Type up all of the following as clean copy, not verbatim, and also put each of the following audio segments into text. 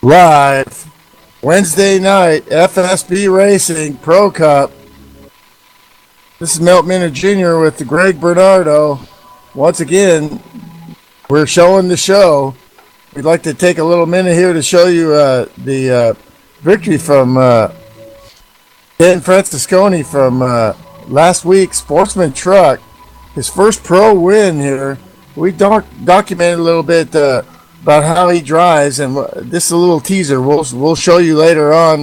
Live Wednesday night, FSB Racing Pro Cup. This is Milt Minter Jr. with Greg Bernardo. Once again, we're showing the show. We'd like to take a little minute here to show you the victory from Dan Francisconi from last week, Sportsman Truck. His first pro win here. We documented a little bit about how he drives, and this is a little teaser. We'll show you later on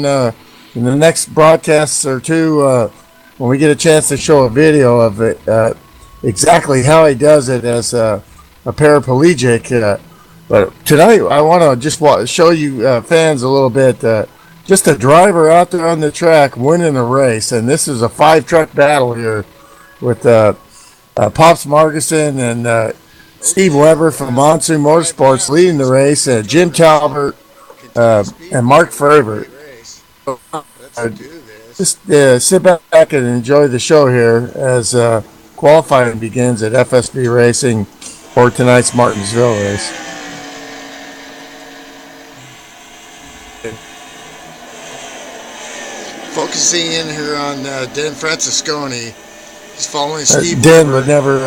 in the next broadcasts or two when we get a chance to show a video of it, exactly how he does it as a paraplegic. But tonight I want to just show you fans a little bit, just a driver out there on the track winning a race, and this is a 5-truck battle here with Pops Margison and Steve Weber from Monsoon Motorsports leading the race, Jim Talbert and Mark Fravert. Just sit back and enjoy the show here as qualifying begins at FSB Racing for tonight's Martinsville race. Focusing in here on Dan Francisconi. He's following Steve. Dan would never,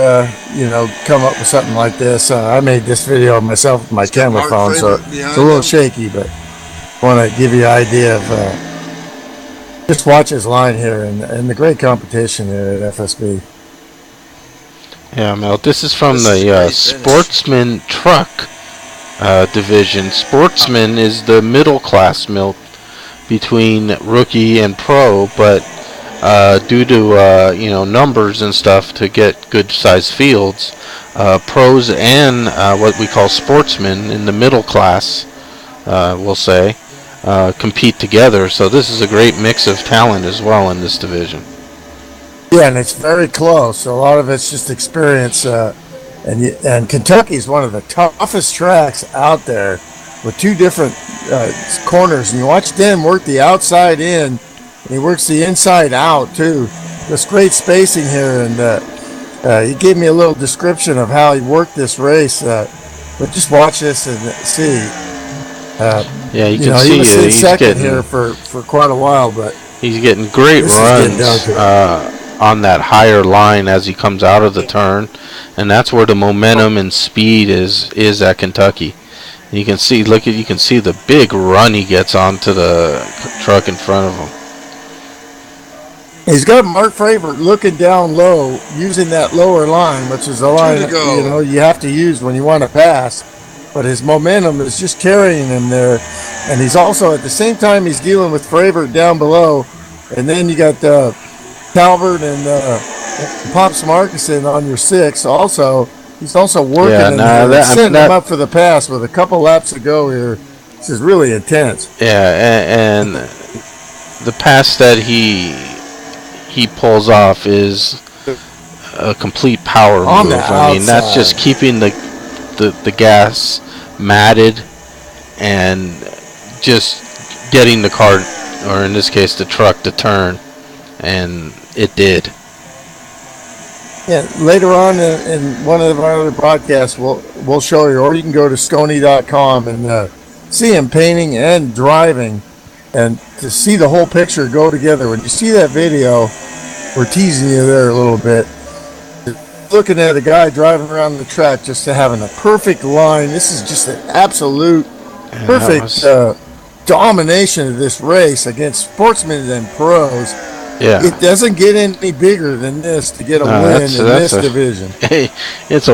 come up with something like this. I made this video myself with my camera phone, so it's a little shaky, but I want to give you an idea of just watch his line here and the great competition here at FSB. Yeah, Mel, this is from the Sportsman Truck division. Sportsman is the middle class milk between rookie and pro, but due to numbers and stuff to get good sized fields, pros and what we call sportsmen in the middle class, we'll say, compete together. So this is a great mix of talent as well in this division. Yeah, and it's very close. A lot of it's just experience, and Kentucky's one of the toughest tracks out there with two different corners. And you watch Dan work the outside in, and he works the inside out too. Just great spacing here, and he gave me a little description of how he worked this race. But just watch this and see. You can see he was in he's second getting here for quite a while, but he's getting great runs on that higher line as he comes out of the turn, and that's where the momentum and speed is at Kentucky. And you can see, you can see the big run he gets onto the truck in front of him. He's got Mark Fravert looking down low, using that lower line, which is a line you have to use when you want to pass. But his momentum is just carrying him there, and he's also at the same time he's dealing with Fravert down below, and then you got Talbert and Pops Markison on your 6. Also, he's also working setting him up for the pass with a couple laps to go here. This is really intense. Yeah, and the pass that he pulls off is a complete power move. I mean, that's just keeping the gas matted and just getting the car, or in this case the truck, to turn, and it did. Yeah, later on in one of our other broadcasts we'll show you, or you can go to Sconey.com and see him painting and driving, and to see the whole picture go together. When you see that video, we're teasing you there a little bit. Looking at a guy driving around the track just to having a perfect line. This is just an absolute perfect domination of this race against sportsmen and pros. Yeah, it doesn't get any bigger than this to get a win in this division. Hey, it's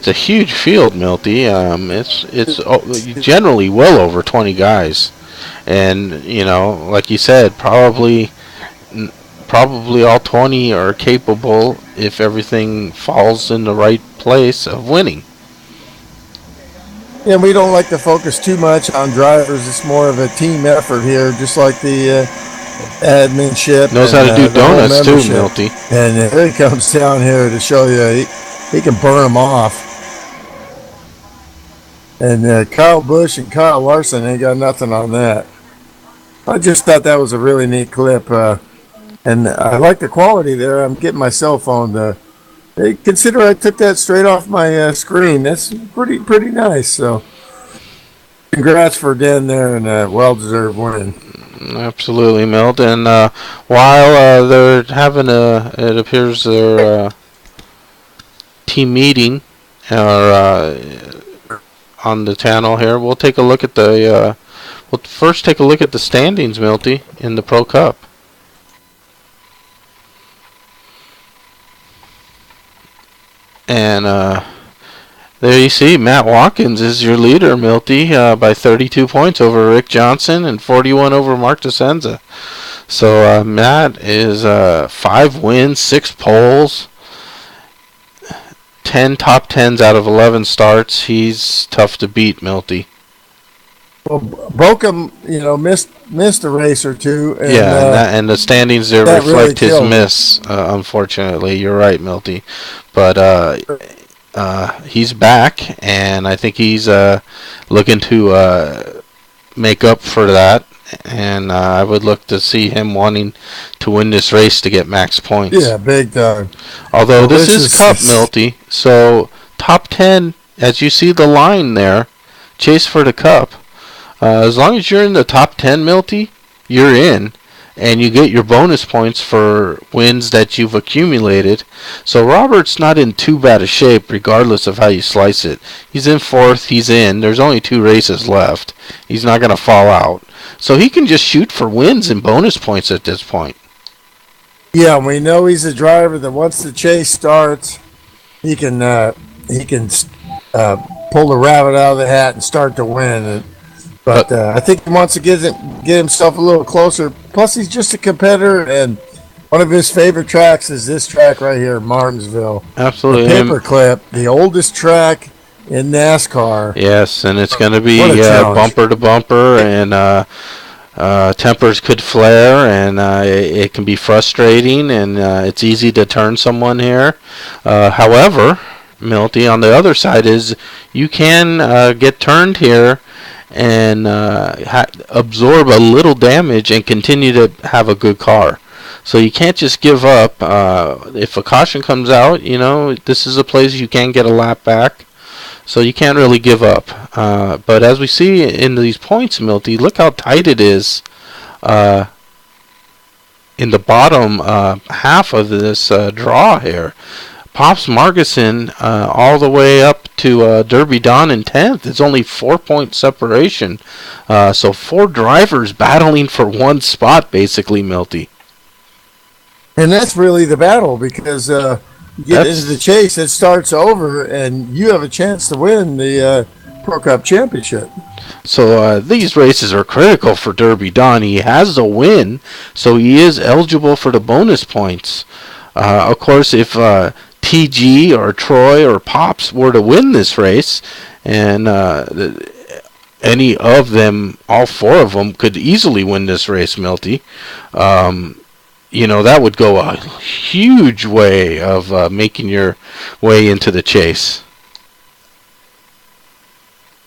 a huge field, Milty. It's generally well over 20 guys, and like you said, probably all 20 are capable, if everything falls in the right place, of winning. Yeah, we don't like to focus too much on drivers. It's more of a team effort here, just like the adminship. Knows how to do donuts too, Milty. And here he comes down here to show you he can burn them off. And Kyle Busch and Kyle Larson ain't got nothing on that. I just thought that was a really neat clip. And I like the quality there. I'm getting my cell phone to consider I took that straight off my screen. That's pretty nice. So Congrats for Dan there and a well-deserved win. Absolutely, Milt. And while they're having it appears their team meeting or on the channel here, we'll take a look at the. We'll first take a look at the standings, Milty, in the Pro Cup. And there you see Matt Watkins is your leader, Milty, by 32 points over Rick Johnson and 41 over Mark DeSenza. So Matt is 5 wins, 6 poles, 10 top 10s out of 11 starts. He's tough to beat, Milty. Well, Bokum, missed a race or two. And, and the standings there reflect really his miss. Unfortunately, you're right, Milty. But he's back, and I think he's looking to make up for that. And I would look to see him wanting to win this race to get max points. Yeah, big time. Although this is Cup, Milty, so top 10, as you see the line there, chase for the Cup. As long as you're in the top 10, Milty, you're in, and you get your bonus points for wins that you've accumulated. So Robert's not in too bad a shape, regardless of how you slice it. He's in 4th, he's in. There's only 2 races left. He's not going to fall out. So he can just shoot for wins and bonus points at this point. Yeah, we know he's a driver that once the chase starts, he can pull the rabbit out of the hat and start to win. But I think he wants to get himself a little closer. Plus, he's just a competitor, and one of his favorite tracks is this track right here, Martinsville. Absolutely. The Paperclip, the oldest track in NASCAR. Yes, and it's going to be bumper to bumper, and tempers could flare, and it can be frustrating, and it's easy to turn someone here. However, Milty, on the other side is you can get turned here and absorb a little damage and continue to have a good car. So you can't just give up. If a caution comes out, this is a place you can get a lap back. So you can't really give up. But as we see in these points, Milty, look how tight it is in the bottom half of this draw here. Pops Margison all the way up to Derby Don in 10th. It's only 4-point separation. So 4 drivers battling for one spot, basically, Milty. And that's really the battle, because you get into the chase, it starts over, and you have a chance to win the Pro Cup Championship. So these races are critical for Derby Don. He has a win, so he is eligible for the bonus points. Of course, if TG or Troy or Pops were to win this race, and any of them, all 4 of them, could easily win this race, Milty. That would go a huge way of making your way into the chase.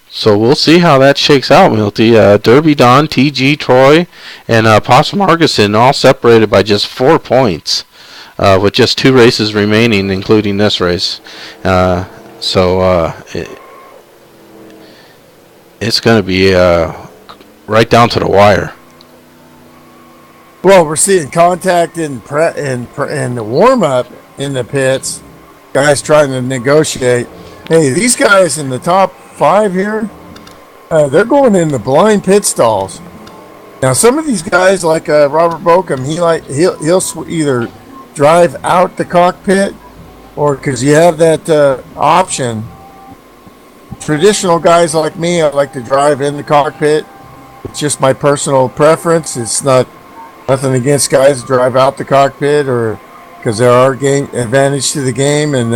So we'll see how that shakes out, Milty. Derby Don, TG, Troy, and Pops Margison all separated by just 4 points. With just 2 races remaining, including this race. It's going to be right down to the wire. Well, we're seeing contact in the warm-up in the pits. Guys trying to negotiate. Hey, these guys in the top 5 here, they're going in the blind pit stalls. Now, some of these guys, like Robert Bokum, he'll either drive out the cockpit, or because you have that option. Traditional guys like me, I like to drive in the cockpit. It's just my personal preference. It's nothing against guys that drive out the cockpit, or because there are game advantage to the game. And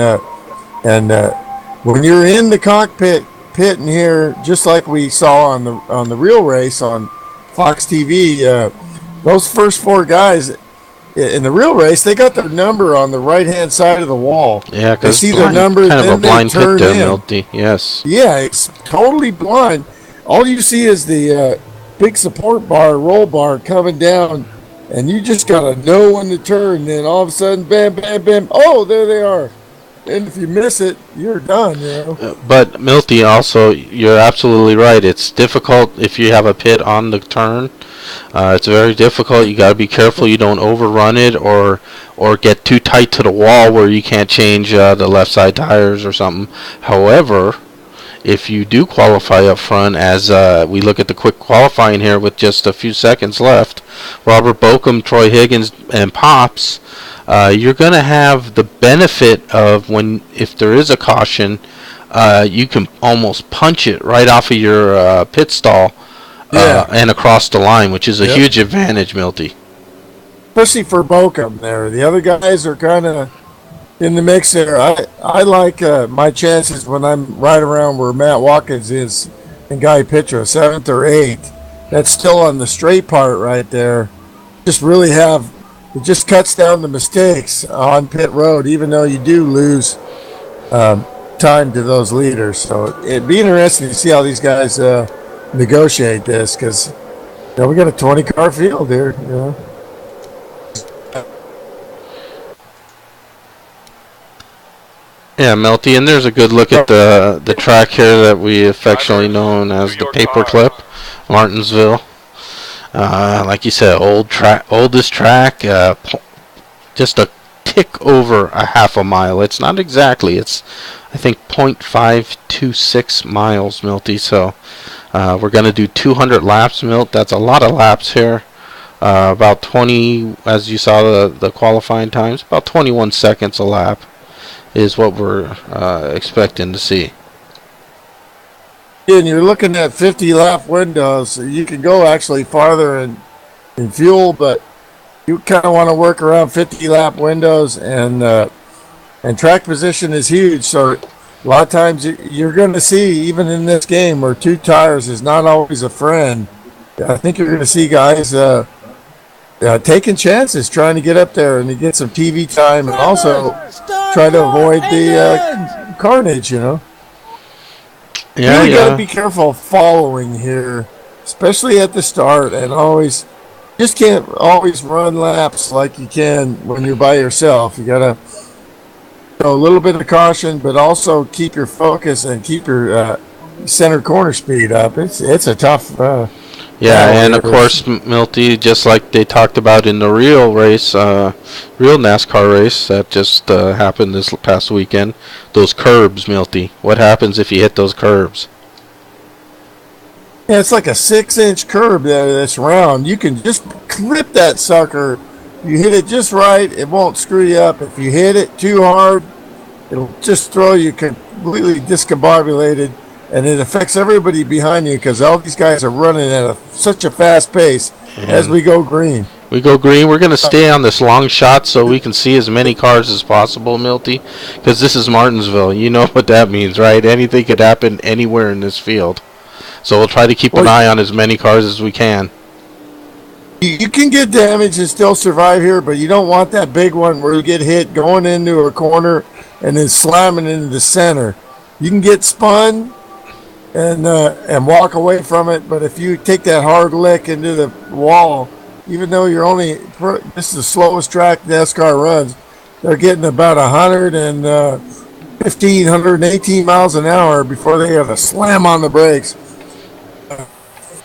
when you're in the cockpit pit in here, just like we saw on the real race on Fox TV, those first 4 guys in the real race, they got their number on the right-hand side of the wall. Yeah, because they see their number, kind of a blind pit there, Milty. Yes. Yeah, it's totally blind. All you see is the big support bar, roll bar coming down, and you just got to know when to turn. Then all of a sudden, bam, bam, bam. Oh, there they are. and if you miss it, you're done. But Milty, also, you're absolutely right. It's difficult if you have a pit on the turn. It's very difficult. You got to be careful you don't overrun it or get too tight to the wall where you can't change the left side tires or something. However, if you do qualify up front, as we look at the quick qualifying here with just a few seconds left, Robert Bokum, Troy Higgins, and Pops, you're going to have the benefit of if there is a caution, you can almost punch it right off of your pit stall and across the line, which is a huge advantage, Milty. Especially for Bokum there. The other guys are kind of in the mix there. I like my chances when I'm right around where Matt Watkins is and Guy Pitcher, 7th or 8th. That's still on the straight part right there. It just cuts down the mistakes on pit road, even though you do lose time to those leaders. So it'd be interesting to see how these guys negotiate this, because we got a 20-car field here. Yeah, Melty, and there's a good look at the track here that we affectionately known as the Paperclip, Martinsville. Like you said, oldest track, just a tick over a half a mile. It's not exactly. It's, I think, 0.526 miles, Milty. So we're going to do 200 laps, Milt. That's a lot of laps here. About 20, as you saw the qualifying times, about 21 seconds a lap is what we're expecting to see. And you're looking at 50 lap windows. So you can go actually farther in fuel, but you kind of want to work around 50 lap windows, and track position is huge. So a lot of times you're going to see, even in this game, where 2 tires is not always a friend. I think you're going to see guys taking chances, trying to get up there and to get some TV time, and also try to avoid the carnage, Yeah, you got to be careful following here, especially at the start, and just can't always run laps like you can when you're by yourself. You got to show a little bit of caution, but also keep your focus and keep your center corner speed up. It's a tough. And of course, Milty, just like they talked about in the real NASCAR race that just happened this past weekend, those curbs, Milty. What happens if you hit those curbs? Yeah, it's like a 6-inch curb that's round. You can just clip that sucker. You hit it just right, it won't screw you up. If you hit it too hard, it'll just throw you completely discombobulated. And it affects everybody behind you, because all these guys are running at such a fast pace as we go green. We go green. We're going to stay on this long shot so we can see as many cars as possible, Milty, because this is Martinsville. You know what that means, right? Anything could happen anywhere in this field. So we'll try to keep an eye on as many cars as we can. You can get damage and still survive here, but you don't want that big one where you get hit going into a corner and then slamming into the center. You can get spun and walk away from it, but if you take that hard lick into the wall, even though this is the slowest track NASCAR runs, they're getting about 115, 118 miles an hour before they have to slam on the brakes.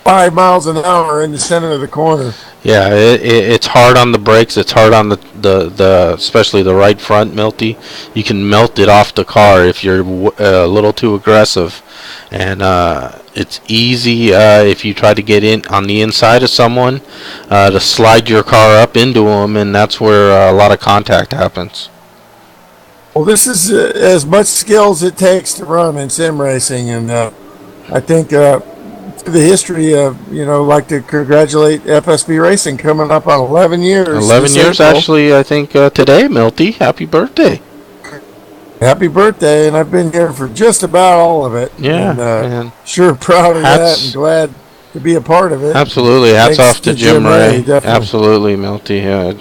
5 miles an hour in the center of the corner. Yeah, it's hard on the brakes. It's hard on the especially the right front, Milty. You can melt it off the car if you're a little too aggressive. And it's easy if you try to get in on the inside of someone to slide your car up into them, and that's where a lot of contact happens. Well, this is as much skill as it takes to run in sim racing, and I think the history of, like to congratulate FSB Racing coming up on 11 years. 11 years, actually, I think today, Milty. Happy birthday. Happy birthday, and I've been here for just about all of it. Yeah, and sure proud of that and glad to be a part of it. Absolutely. Hats off to Jim Ray. Definitely. Absolutely, Milty. I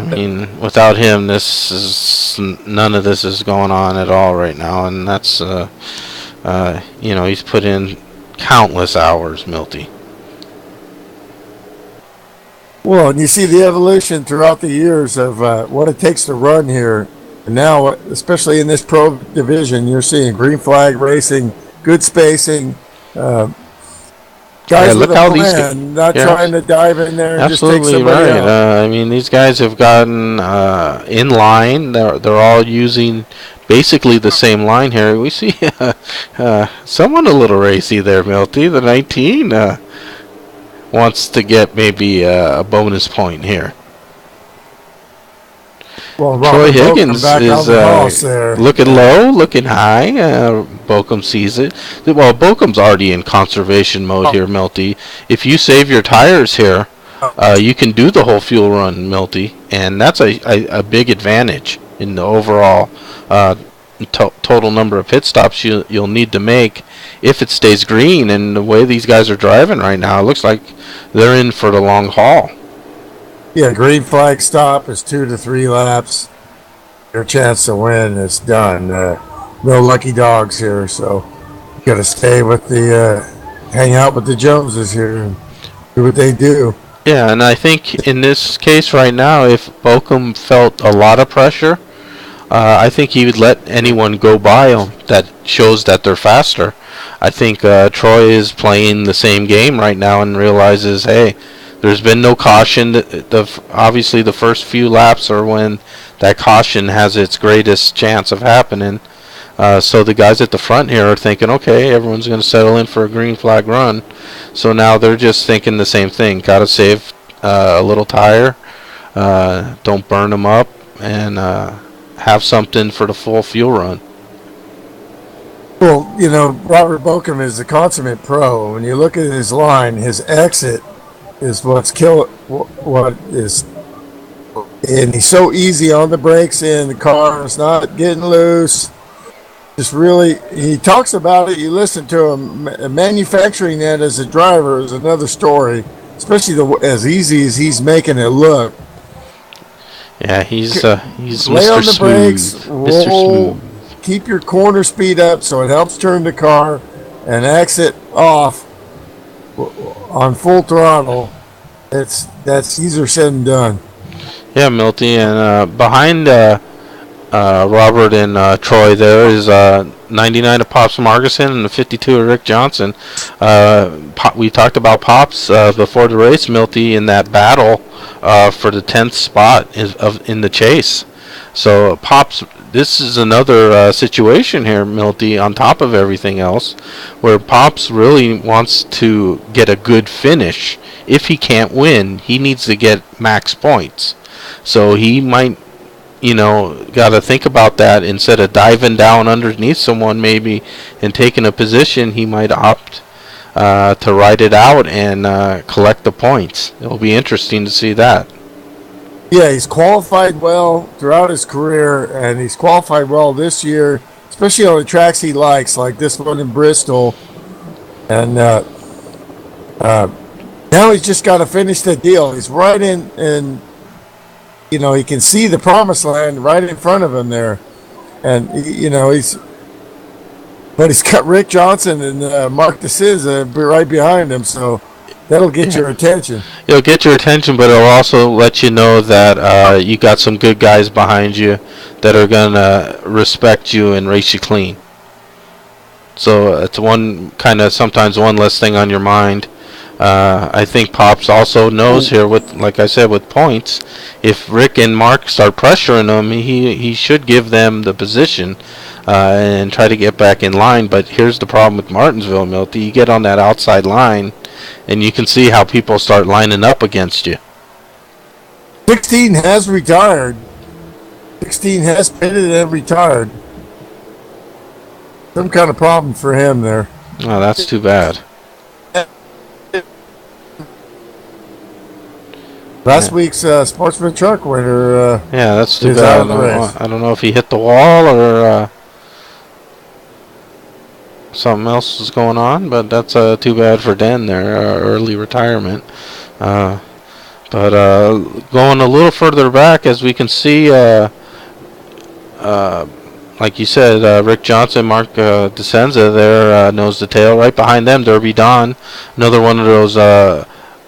mean, without him, none of this is going on at all right now, and that's, he's put in countless hours, Milty. Well, and you see the evolution throughout the years of what it takes to run here. And now, especially in this pro division, you're seeing green flag racing, good spacing, Yeah, guys with look a how plan, not trying to dive in there and just take absolutely somebody right. out. I mean, these guys have gotten in line. They're all using basically the same line here. We see someone a little racy there, Milty. The 19 wants to get maybe a bonus point here. Well, Troy Robert Bokum Higgins back on is the boss there. looking low, looking high. Bokum sees it. Well, Bokum's already in conservation mode here, Milty. If you save your tires here, you can do the whole fuel run, Milty, and that's a big advantage in the overall total number of pit stops you'll need to make if it stays green. And the way these guys are driving right now, it looks like they're in for the long haul. Yeah, green flag stop is 2 to 3 laps. Your chance to win is done. No lucky dogs here, so you got to stay with the, hang out with the Joneses here and do what they do. Yeah, and I think in this case right now, if Bokum felt a lot of pressure, I think he would let anyone go by him that shows that they're faster. I think Troy is playing the same game right now and realizes, hey, there's been no caution. Obviously, the first few laps are when that caution has its greatest chance of happening. So the guys at the front here are thinking, okay, everyone's going to settle in for a green flag run. So now they're just thinking the same thing. Got to save a little tire. Don't burn them up. And have something for the full fuel run. Well, Robert Bokum is a consummate pro. When you look at his line, his exit is what is, and he's so easy on the brakes in the car. It's not getting loose. Just really, he talks about it. You listen to him. Manufacturing that as a driver is another story, especially as easy as he's making it look. Yeah, he's Lay Mr. on the Smooth. brakes, Mr. roll, Smooth. keep your corner speed up so it helps turn the car, and exit off on full throttle. That's easier said than done. Yeah, Milty, and behind Robert and Troy there is 99 of Pops Margerson and the 52 of Rick Johnson. We talked about Pops before the race, Milty, in that battle for the 10th spot in the chase. So Pops, this is another situation here, Milty, on top of everything else, where Pops really wants to get a good finish. If he can't win, he needs to get max points. So he might, got to think about that. Instead of diving down underneath someone maybe and taking a position, he might opt to ride it out and collect the points. It'll be interesting to see that. Yeah, he's qualified well throughout his career, and he's qualified well this year, especially on the tracks he likes, like this one in Bristol. And now he's just got to finish the deal. He's right in, and he can see the promised land right in front of him there. And he's got Rick Johnson and Mark DeSouza right behind him, so that'll get your attention. It'll get your attention, but it'll also let you know that you got some good guys behind you that are gonna respect you and race you clean. So it's sometimes one less thing on your mind. I think Pops also knows here, like I said, with points, if Rick and Mark start pressuring him, he should give them the position and try to get back in line. But here's the problem with Martinsville, Milty. You get on that outside line, and you can see how people start lining up against you. 16 has retired. 16 has pitted and retired. Some kind of problem for him there. Oh, that's too bad. Last week's Sportsman Truck winner. Yeah, that's too bad. I don't know if he hit the wall or something else is going on, but that's too bad for Den there. Early retirement. But going a little further back, as we can see, like you said, Rick Johnson, Mark DeSenza there, nose to tail. Right behind them, Derby Don. Another one of those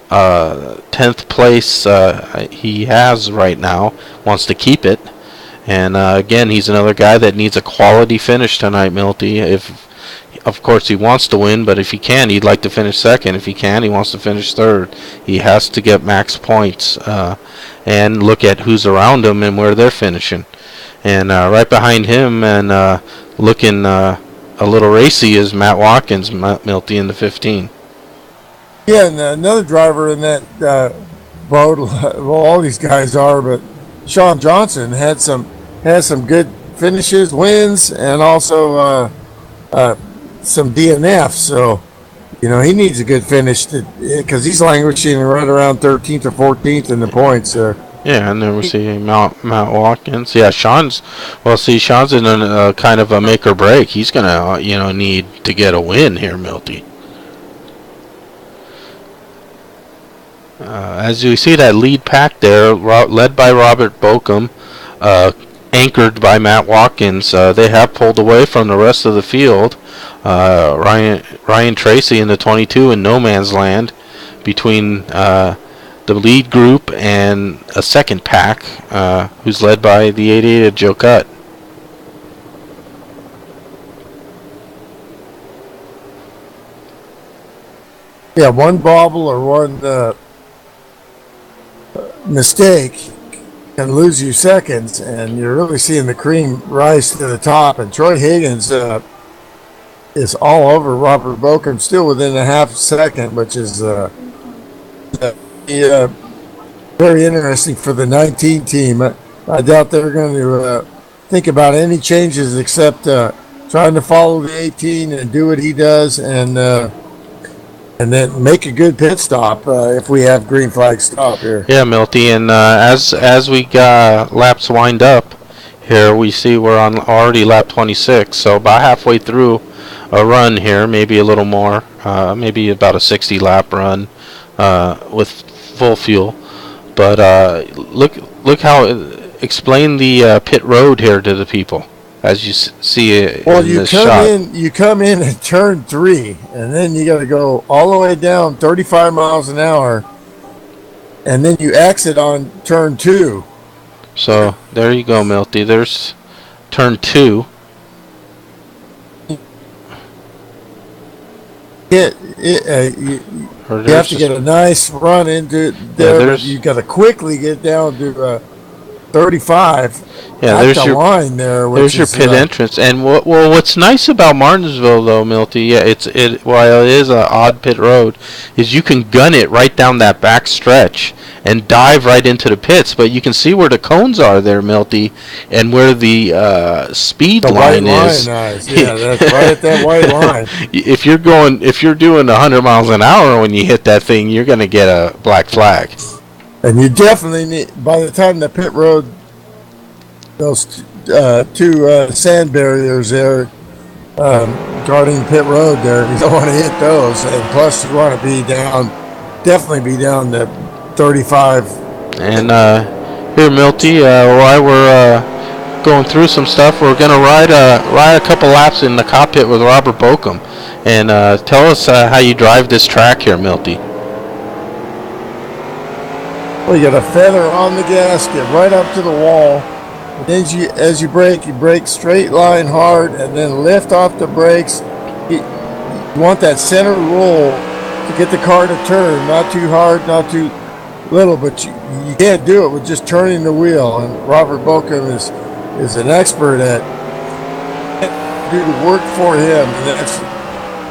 10th place he has right now. Wants to keep it. And again, he's another guy that needs a quality finish tonight, Milty. If, of course, he wants to win, but if he can, he'd like to finish second. If he can, he wants to finish third. He has to get max points and look at who's around him and where they're finishing. And right behind him and looking a little racy is Matt Watkins, Milty, in the 15. Yeah, and another driver in that boat. Well, all these guys are, but Sean Johnson has some good finishes, wins, and also some DNFs. So, he needs a good finish because he's languishing right around 13th or 14th in the points there. Yeah, and then we see Matt Watkins. Yeah, Sean's in a kind of a make or break. He's gonna need to get a win here, Milty. As you see that lead pack there, led by Robert Bokum, anchored by Matt Watkins, they have pulled away from the rest of the field. Ryan Tracy in the 22 in no man's land between the lead group and a second pack, who's led by the 88 of Joe Cutt. Yeah, one bobble or one mistake can lose you seconds, and you're really seeing the cream rise to the top. And Troy Higgins is all over Robert Bokum, still within a half second, which is very interesting for the 19 team. I doubt they're going to think about any changes except trying to follow the 18 and do what he does, and then make a good pit stop if we have green flag stop here. Yeah, Milty, and as we got laps wind up here, we see we're on already lap 26, so about halfway through a run here, maybe a little more, maybe about a 60 lap run with full fuel. But look how explain the pit road here to the people as you see it. Well, you come in at turn 3, and then you got to go all the way down 35 miles an hour, and then you exit on turn 2. So there you go, Milty. There's turn 2. You have to get a nice run into there. But you got to quickly get down to 35. Yeah, there's your line there. There's your pit entrance. And what's nice about Martinsville, though, Milty, while it is an odd pit road, is you can gun it right down that back stretch and dive right into the pits. But you can see where the cones are there, Milty, and where the speed line is. Yeah, that's right at that white line. If you're doing 100 miles an hour when you hit that thing, you're going to get a black flag. And you definitely need, by the time the pit road, those two sand barriers there guarding pit road there, you don't want to hit those. And plus you want to definitely be down to 35. And here, Milty, while we're going through some stuff, we're going to ride a couple laps in the cockpit with Robert Bokum. And tell us how you drive this track here, Milty. Well, you got a feather on the gasket right up to the wall. And then as you brake straight line hard and then lift off the brakes. You want that center roll to get the car to turn. Not too hard, not too little, but you can't do it with just turning the wheel. And Robert Bokum is an expert at do the work for him. And that's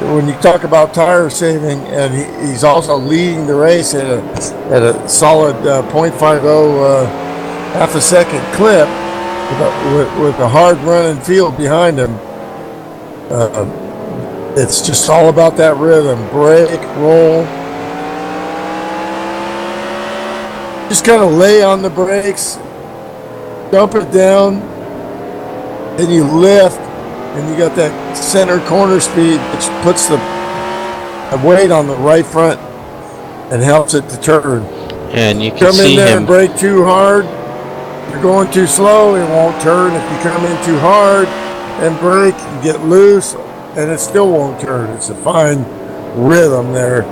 when you talk about tire saving, and he's also leading the race at a solid 0.50 half a second clip with a hard running field behind him. It's just all about that rhythm. Brake, roll. Just kind of lay on the brakes, dump it down, then you lift. And you got that center corner speed, which puts the weight on the right front and helps it to turn. And you can come see in there him. And brake too hard, you're going too slow, it won't turn. If you come in too hard and brake, you get loose, and it still won't turn. It's a fine rhythm there.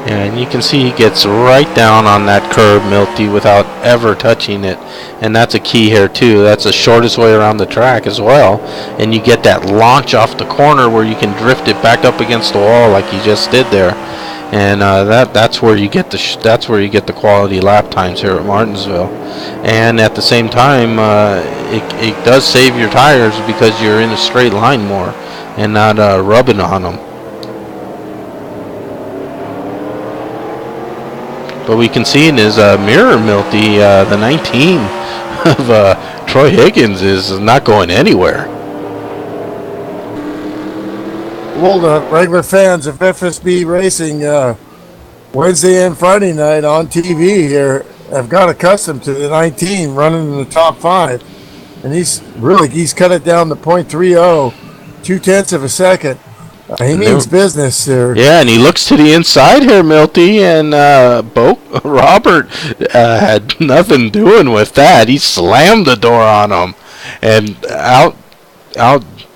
Yeah, and you can see he gets right down on that curb, Milty, without ever touching it. And that's a key here, too. That's the shortest way around the track as well. And you get that launch off the corner where you can drift it back up against the wall like he just did there. And that's where you get the quality lap times here at Martinsville. And at the same time, it does save your tires because you're in a straight line more and not rubbing on them. But we can see in his mirror, Milty, the 19 of Troy Higgins is not going anywhere. Well, the regular fans of FSB Racing Wednesday and Friday night on TV here have got accustomed to the 19 running in the top 5. And he's cut it down to .30, 0.2 of a second. He means business there. Yeah, and he looks to the inside here, Milty, and Robert had nothing doing with that. He slammed the door on him and out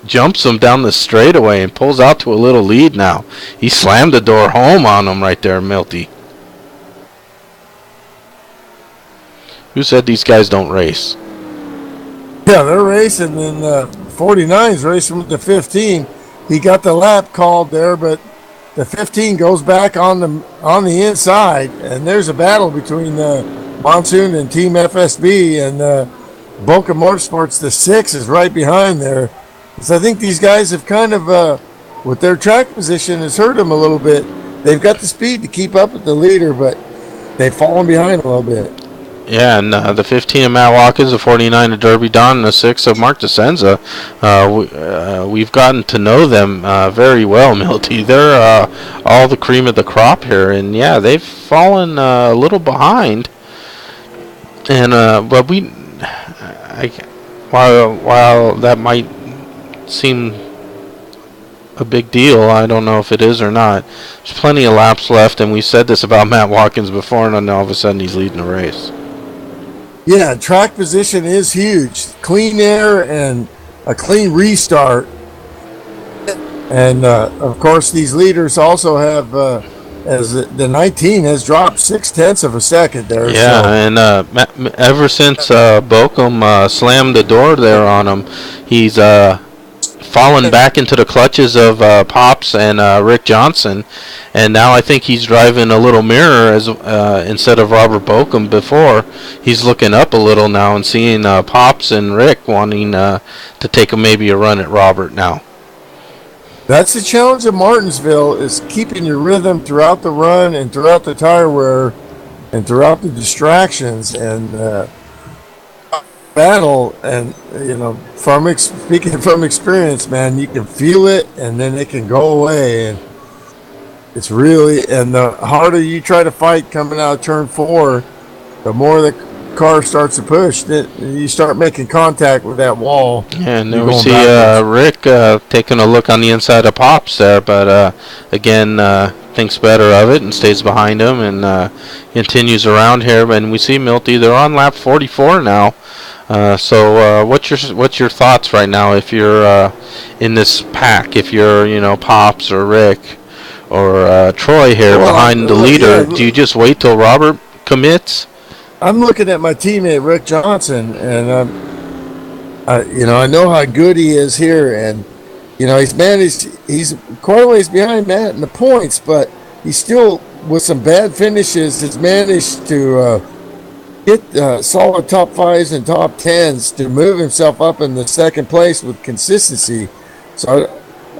jumps him down the straightaway and pulls out to a little lead now. He slammed the door home on him right there, Milty. Who said these guys don't race? Yeah, they're racing, and 49's racing with the 15. He got the lap called there, but the 15 goes back on the inside, and there's a battle between Monsoon and Team FSB, and Boca Motorsports, the 6, is right behind there. So I think these guys have kind of, with their track position, has hurt them a little bit. They've got the speed to keep up with the leader, but they've fallen behind a little bit. Yeah, and the 15 of Matt Watkins, the 49 of Derby Don, and the 6 of Mark DeCenza. We've gotten to know them very well, Milty. They're all the cream of the crop here, and yeah, they've fallen a little behind. And but while that might seem a big deal, I don't know if it is or not. There's plenty of laps left, and we said this about Matt Watkins before, and then all of a sudden he's leading the race. Yeah, track position is huge. Clean air and a clean restart. And, of course, these leaders also have, as the 19 has dropped 0.6 of a second there. Yeah, so. And ever since Bochum slammed the door there on him, he's fallen back into the clutches of Pops and Rick Johnson, and now I think he's driving a little mirror as instead of Robert Bochum before. He's looking up a little now and seeing Pops and Rick wanting to take maybe a run at Robert now. That's the challenge of Martinsville, is keeping your rhythm throughout the run and throughout the tire wear and throughout the distractions and battle. And speaking from experience, man, you can feel it and then it can go away, and it's really, and the harder you try to fight coming out of turn 4, the more the car starts to push, then you start making contact with that wall. Yeah, and then we see Rick taking a look on the inside of Pops there, but again thinks better of it and stays behind him and continues around here. And we see Milty, they're on lap 44 now. So what's your thoughts right now if you're in this pack? If you're Pops or Rick or Troy here behind the leader, do you just wait till Robert commits? I'm looking at my teammate Rick Johnson, and I know how good he is here, and he's quite a ways behind Matt in the points, but he's still, with some bad finishes, has managed to get solid top 5s and top 10s to move himself up in the second place with consistency. So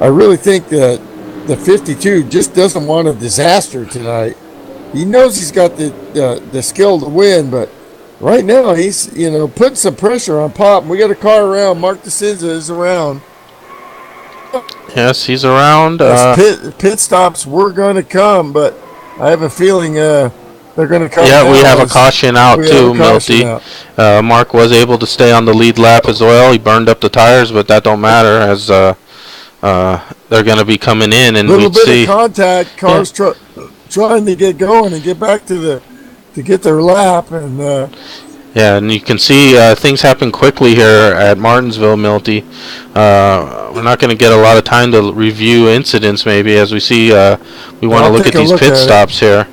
I really think that the 52 just doesn't want a disaster tonight. He knows he's got the skill to win, but right now he's putting some pressure on Pop. We got a car around. Mark DeCenza is around. Yes, he's around. Pit stops were going to come, but I have a feeling they're going to come. Yeah, we have a caution out too, Milty. Mark was able to stay on the lead lap as well. He burned up the tires, but that don't matter as they're going to be coming in, and little bit of contact. Cars trying to get going and get back to get their lap, and Yeah, and you can see things happen quickly here at Martinsville, Milty. We're not going to get a lot of time to review incidents, maybe, as we see. We want to look at these pit stops here.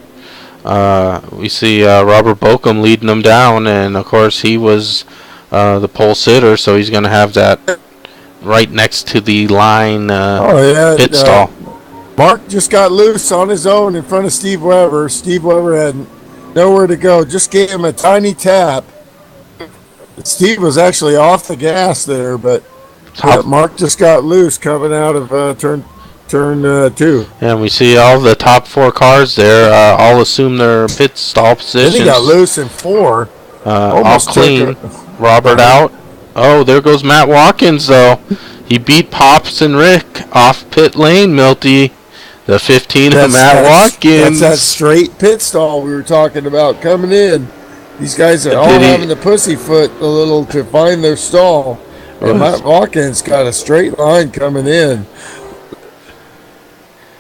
We see Robert Bokum leading them down, and of course he was the pole sitter, so he's going to have that right next to the line pit stall. Mark just got loose on his own in front of Steve Weber. Steve Weber had nowhere to go, just gave him a tiny tap. Steve was actually off the gas there, but Mark just got loose coming out of turn 2. And we see all the top 4 cars there all assume their pit stall positions. Then he got loose in 4. All clean. Robert out. Oh, there goes Matt Watkins, though. He beat Pops and Rick off pit lane, Milty. The 15 of Matt Watkins. That's that straight pit stall we were talking about coming in. These guys are all having to pussyfoot a little to find their stall. And Matt Watkins got a straight line coming in.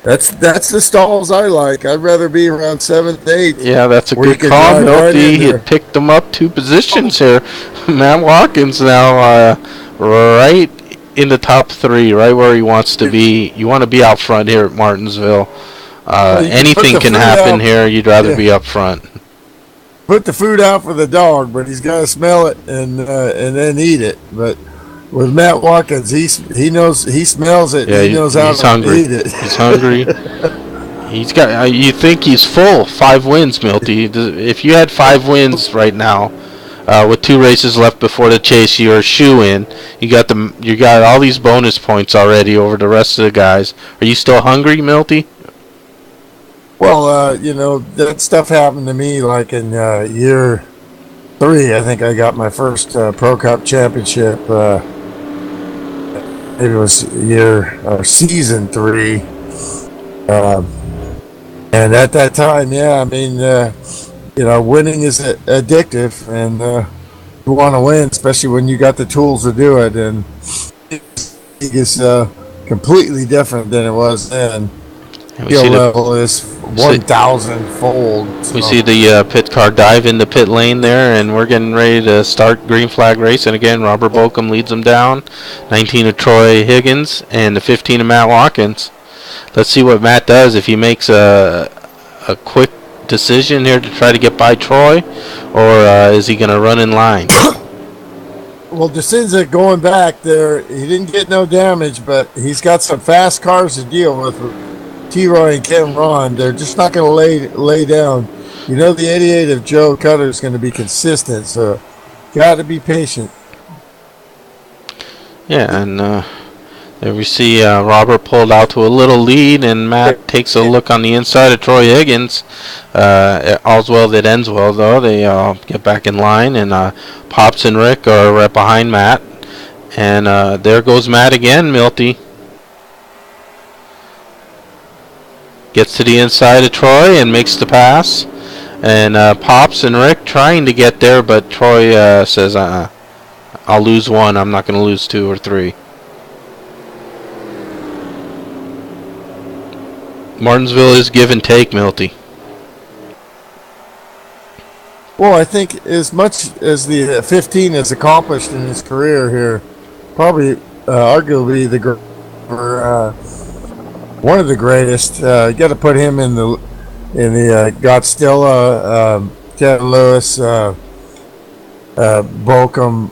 That's the stalls I like. I'd rather be around 7th, 8th. Yeah, that's a good call, Milty. He had picked them up 2 positions here. Matt Watkins now right in the top 3, right where he wants to be. You want to be out front here at Martinsville. Anything can happen here. You'd rather be up front. Put the food out for the dog, but he's got to smell it and then eat it. But with Matt Watkins, he knows, he smells it. Yeah, he knows how to eat it. He's hungry. He's got. You think he's full? 5 wins, Milty. If you had 5 wins right now, with 2 races left before the chase, you're a shoe-in. You got all these bonus points already over the rest of the guys. Are you still hungry, Milty? Well, that stuff happened to me like in year 3. I think I got my first Pro Cup championship. Maybe it was season 3. And at that time, winning is addictive, and you want to win, especially when you got the tools to do it. And it's completely different than it was then. Skill level is 1,000-fold. We see the pit car dive into pit lane there, and we're getting ready to start green flag race. And again, Robert Bokum leads them down. 19 of Troy Higgins and the 15 of Matt Watkins. Let's see what Matt does, if he makes a quick decision here to try to get by Troy, or is he going to run in line? Well, DeCinza going back there, he didn't get no damage, but he's got some fast cars to deal with. T-Roy and Ken Ron, they're just not going to lay down. The 88 of Joe Cutter is going to be consistent, so got to be patient. Yeah, and there we see Robert pulled out to a little lead, and Matt takes a look on the inside of Troy Higgins. All's well that ends well, though. They get back in line, and Pops and Rick are right behind Matt. And there goes Matt again, Milty. Gets to the inside of Troy and makes the pass. And Pops and Rick trying to get there, but Troy says, I'll lose 1. I'm not going to lose 2 or 3. Martinsville is give and take, Milty. Well, I think as much as the 15 has accomplished in his career here, probably arguably one of the greatest. You got to put him in the Godzilla, Ted Lewis, Bokum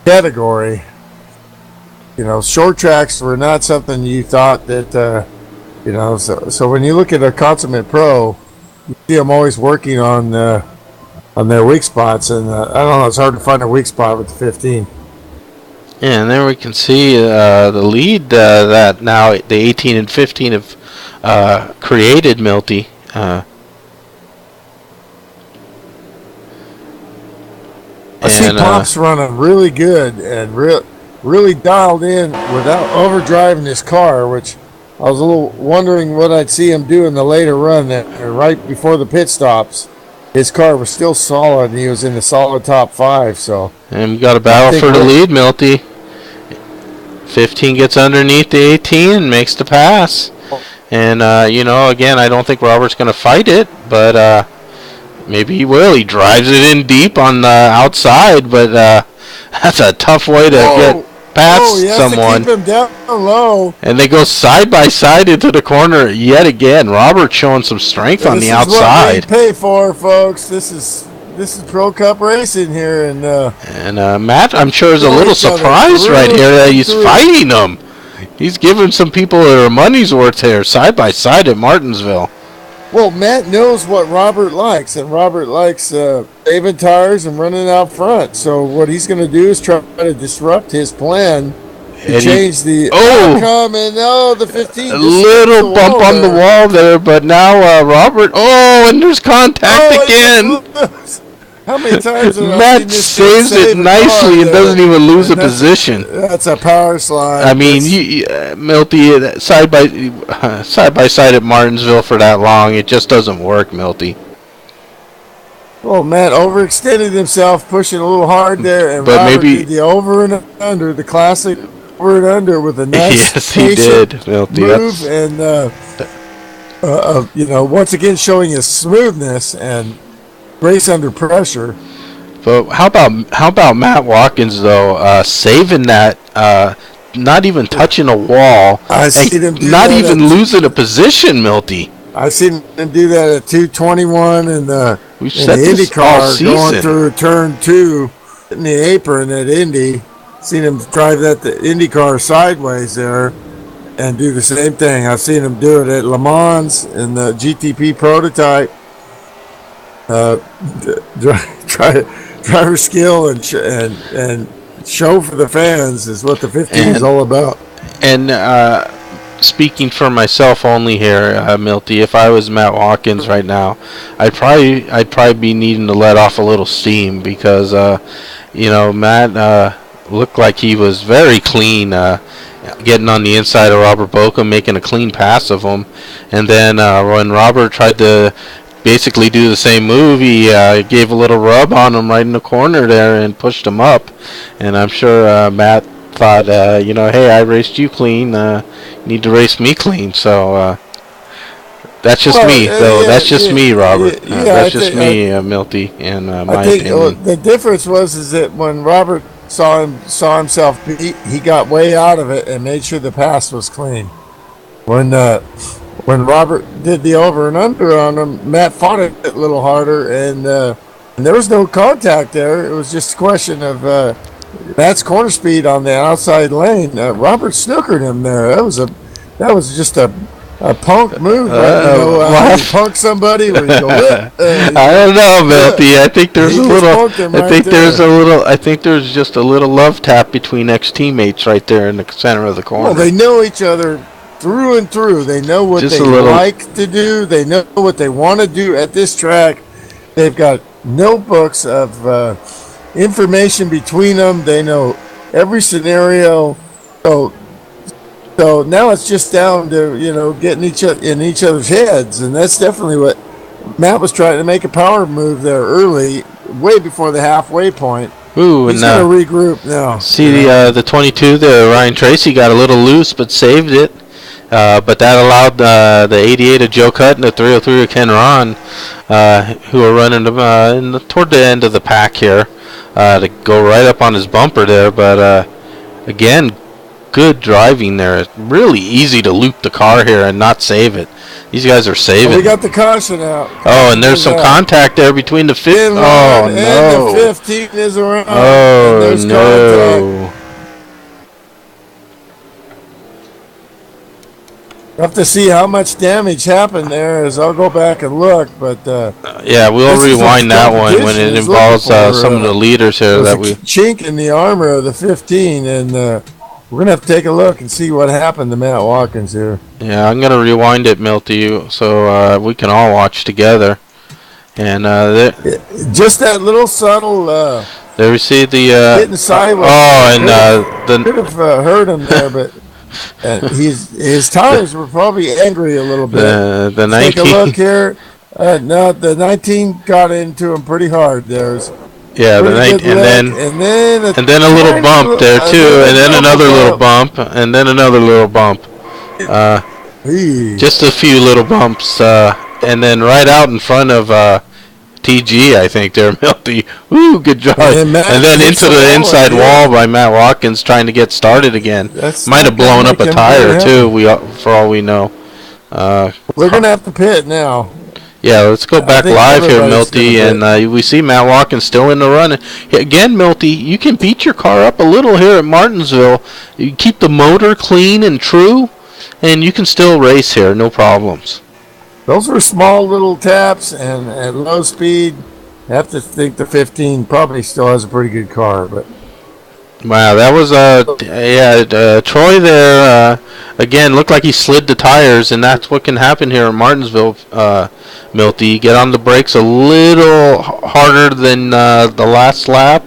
category. Short tracks were not something you thought that So when you look at a consummate pro, you see them always working on their weak spots, and I don't know. It's hard to find a weak spot with the 15. Yeah, and there we can see the lead that now the 18 and 15 have created, Milty. I see Pops running really good and really dialed in without overdriving his car, which I was a little wondering what I'd see him do in the later run. That right before the pit stops, his car was still solid, and he was in the solid top 5. So, and we got a battle for the lead, Milty. 15 gets underneath the 18 and makes the pass. And, again, I don't think Robert's going to fight it, but Maybe he will. He drives it in deep on the outside, but that's a tough way to get past someone. To keep him down low. And they go side by side into the corner yet again. Robert showing some strength on the outside. This is what we pay for, folks. This is Pro Cup racing here, and Matt, I'm sure, is a little surprised right here that he's fighting them. He's giving some people their money's worth here, side by side at Martinsville. Well, Matt knows what Robert likes, and Robert likes saving tires and running out front. So what he's going to do is try to disrupt his plan to change the outcome. And the 15. A little bump on the wall there, but now Robert. Oh, and there's contact again. How many times have Matt saves it nicely and doesn't even lose a position. That's a power slide. I mean, Milty, side by side at Martinsville for that long, it just doesn't work, Milty. Well, Matt overextended himself, pushing a little hard there, and Robert did the over and under, the classic over and under with a nice patient move, and once again showing his smoothness and race under pressure. But how about Matt Watkins though, saving that, not even touching a wall, not even losing a position, Milty. I've seen him do that at 221 in the IndyCar going through turn 2 in the apron at Indy. Seen him drive the IndyCar sideways there and do the same thing. I've seen him do it at Le Mans in the GTP prototype. Driver skill and show for the fans is what the 15 is all about. And speaking for myself only here, Milty, if I was Matt Watkins right now, I'd probably be needing to let off a little steam because Matt looked like he was very clean, getting on the inside of Robert Bocum, making a clean pass of him, and then when Robert tried to basically do the same move, he gave a little rub on him right in the corner there and pushed him up. And I'm sure Matt thought, hey, I raced you clean, you need to race me clean. So that's just me, though. That's just me, Robert. That's just me, Milty, and my opinion. The difference was that when Robert saw himself beat, he got way out of it and made sure the pass was clean. When Robert did the over and under on him, Matt fought it a little harder, and there was no contact there. It was just a question of Matt's corner speed on the outside lane. Robert snookered him there. That was just a punk move. Right? You punk somebody where you go. I don't know, Milty. I think there's I think there's just a little love tap between ex-teammates right there in the center of the corner. Well, they know each other through and through. They know what they like to do. They know what they want to do at this track. They've got notebooks of information between them. They know every scenario. So now it's just down to getting in each other's heads, and that's definitely what Matt was trying to make a power move there early, way before the halfway point. Ooh, he's going to regroup now. See the 22 there, Ryan Tracy got a little loose but saved it. But that allowed the 88 of Joe Cutt and the 303 of Ken Ron, who are running toward the end of the pack here, to go right up on his bumper there. But again, good driving there. It's really easy to loop the car here and not save it. These guys are saving. Well, we got the caution out. Oh, and there's some contact there between the 15. Oh, no. And the 15 is around. Oh, no. Contact. We'll have to see how much damage happened there as I'll go back and look, but yeah, we'll rewind that one when it involves some of the leaders here that we chink in the armor of the 15, and we're gonna have to take a look and see what happened to Matt Watkins here. Yeah, I'm gonna rewind it, Milty, so we can all watch together. And just that little subtle. There we see the hitting sideways. Oh, and could have hurt him there, but. His tires were probably angry a little bit. The 19. Take a look here. No, the 19 got into him pretty hard. There's the 19, and then a little bump there too, and then another little bump, and then another little bump. Just a few little bumps, and then right out in front of TG, I think, there, Milty. Ooh, good job. And Then into the inside wall by Matt Watkins trying to get started again. Might have blown up a tire, too, for all we know. We're going to have to pit now. Yeah, let's go back live here, Milty, and we see Matt Watkins still in the run. Again, Milty, you can beat your car up a little here at Martinsville. You keep the motor clean and true, and you can still race here, no problems. Those were small little taps, and at low speed, I have to think the 15 probably still has a pretty good car. But wow, that was Troy there. Again, looked like he slid the tires, and that's what can happen here in Martinsville. Milty, you get on the brakes a little harder than the last lap.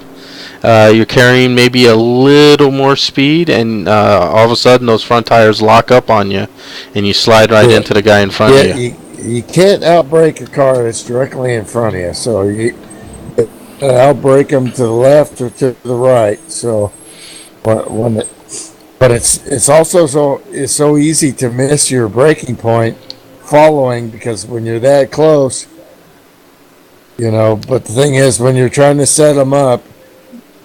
You're carrying maybe a little more speed, and all of a sudden those front tires lock up on you, and you slide right into the guy in front of you. You can't outbrake a car that's directly in front of you, so you outbrake them to the left or to the right. So but it's also so easy to miss your braking point following, because when you're that close, but the thing is, when you're trying to set them up,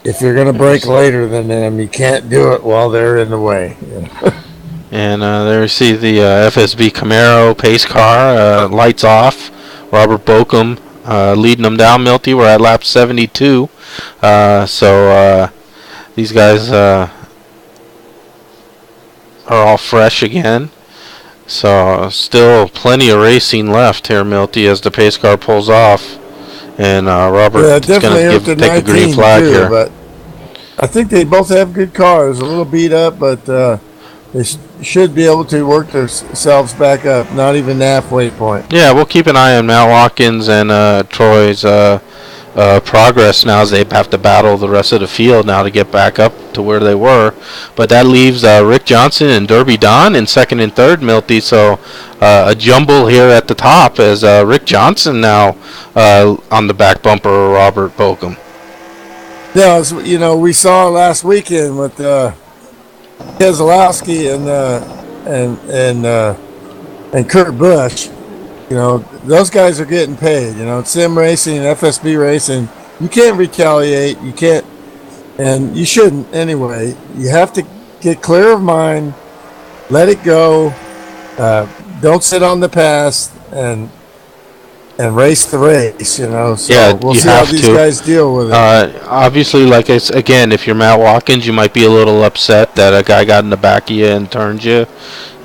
if you're going to brake later than them, you can't do it while they're in the way. And there we see the FSB Camaro pace car, lights off. Robert Bokum leading them down, Milty. We're at lap 72. So these guys are all fresh again. So still plenty of racing left here, Milty, as the pace car pulls off. And Robert is going to take a green flag here. But I think they both have good cars. A little beat up, but they should be able to work themselves back up. Not even the halfway point. Yeah, we'll keep an eye on Matt Watkins and Troy's progress now, as they have to battle the rest of the field now to get back up to where they were. But that leaves Rick Johnson and Derby Don in second and third, Milty. So a jumble here at the top as Rick Johnson now on the back bumper of Robert Bokum. Yeah, we saw last weekend with Keselowski and Kurt Busch. Those guys are getting paid. Sim Racing, FSB Racing. You can't retaliate. You can't, and you shouldn't anyway. You have to get clear of mind, let it go. Don't sit on the past and race the race. So yeah, we'll see how these guys deal with it. Obviously, if you're Matt Watkins, you might be a little upset that a guy got in the back of you and turned you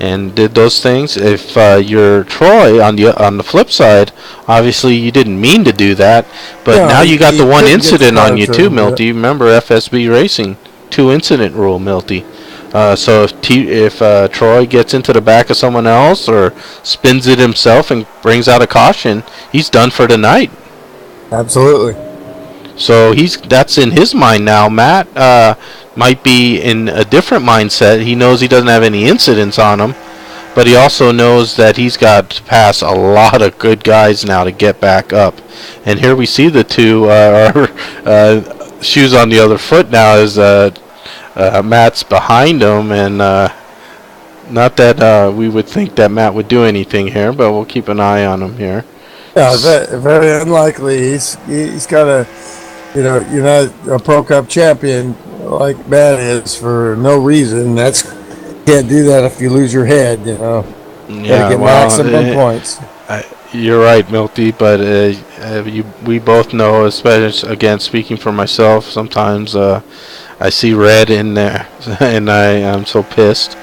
and did those things. If you're Troy, on the flip side, obviously you didn't mean to do that, but now you got the one incident on you too, Milty. You remember FSB Racing 2-incident rule, Milty. So if Troy gets into the back of someone else or spins it himself and brings out a caution, he's done for the night. Absolutely. So that's in his mind now. Matt might be in a different mindset. He knows he doesn't have any incidents on him, but he also knows that he's got to pass a lot of good guys now to get back up. And here we see the two shoes on the other foot now as Matt's behind him, and not that we would think that Matt would do anything here, but we'll keep an eye on him here. Yeah, very unlikely. He's got you're not a Pro Cup champion like Matt is for no reason. Can't do that if you lose your head. Yeah, get maximum points. You're right, Milty, but we both know, especially again speaking for myself, sometimes I see red in there, and I'm so pissed.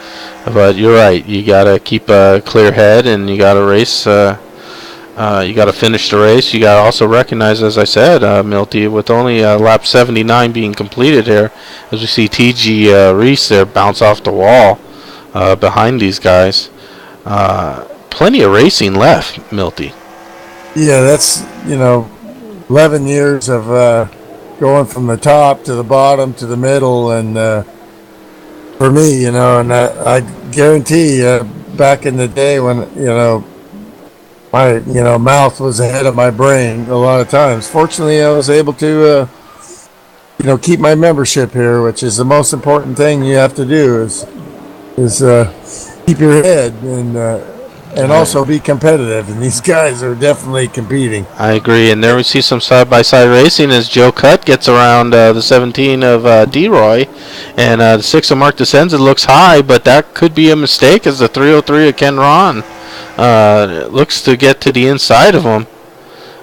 But you're right. You gotta keep a clear head, and you gotta race. You gotta finish the race. You gotta also recognize, as I said, Milty, with only lap 79 being completed here, as we see TG Reese there bounce off the wall behind these guys. Plenty of racing left, Milty. Yeah, that's 11 years of going from the top to the bottom to the middle, and for me, and I guarantee back in the day when my mouth was ahead of my brain a lot of times. Fortunately, I was able to keep my membership here, which is the most important thing you have to do is keep your head, and and also be competitive. And these guys are definitely competing. I agree. And there we see some side-by-side racing as Joe Cutt gets around the 17 of D-Roy. And the 6 of Mark DeSenza looks high, but that could be a mistake as the 303 of Ken Ron looks to get to the inside of him.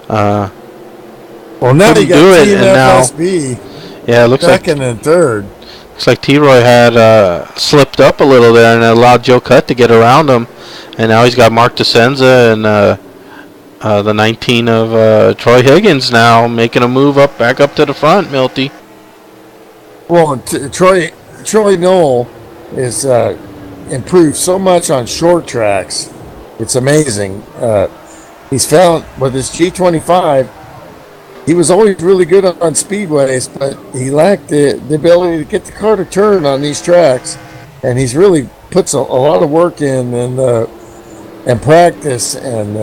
Well, now you got Team FSB. Yeah, it looks second and third. Looks like T-Roy had slipped up a little there and allowed Joe Cutt to get around him. And now he's got Mark DeSenza and the 19 of Troy Higgins now making a move back up to the front, Milty. Well, Troy Knoll is improved so much on short tracks. It's amazing. He's found with his G25, he was always really good on speedways, but he lacked the ability to get the car to turn on these tracks. And he's really puts a lot of work in and practice and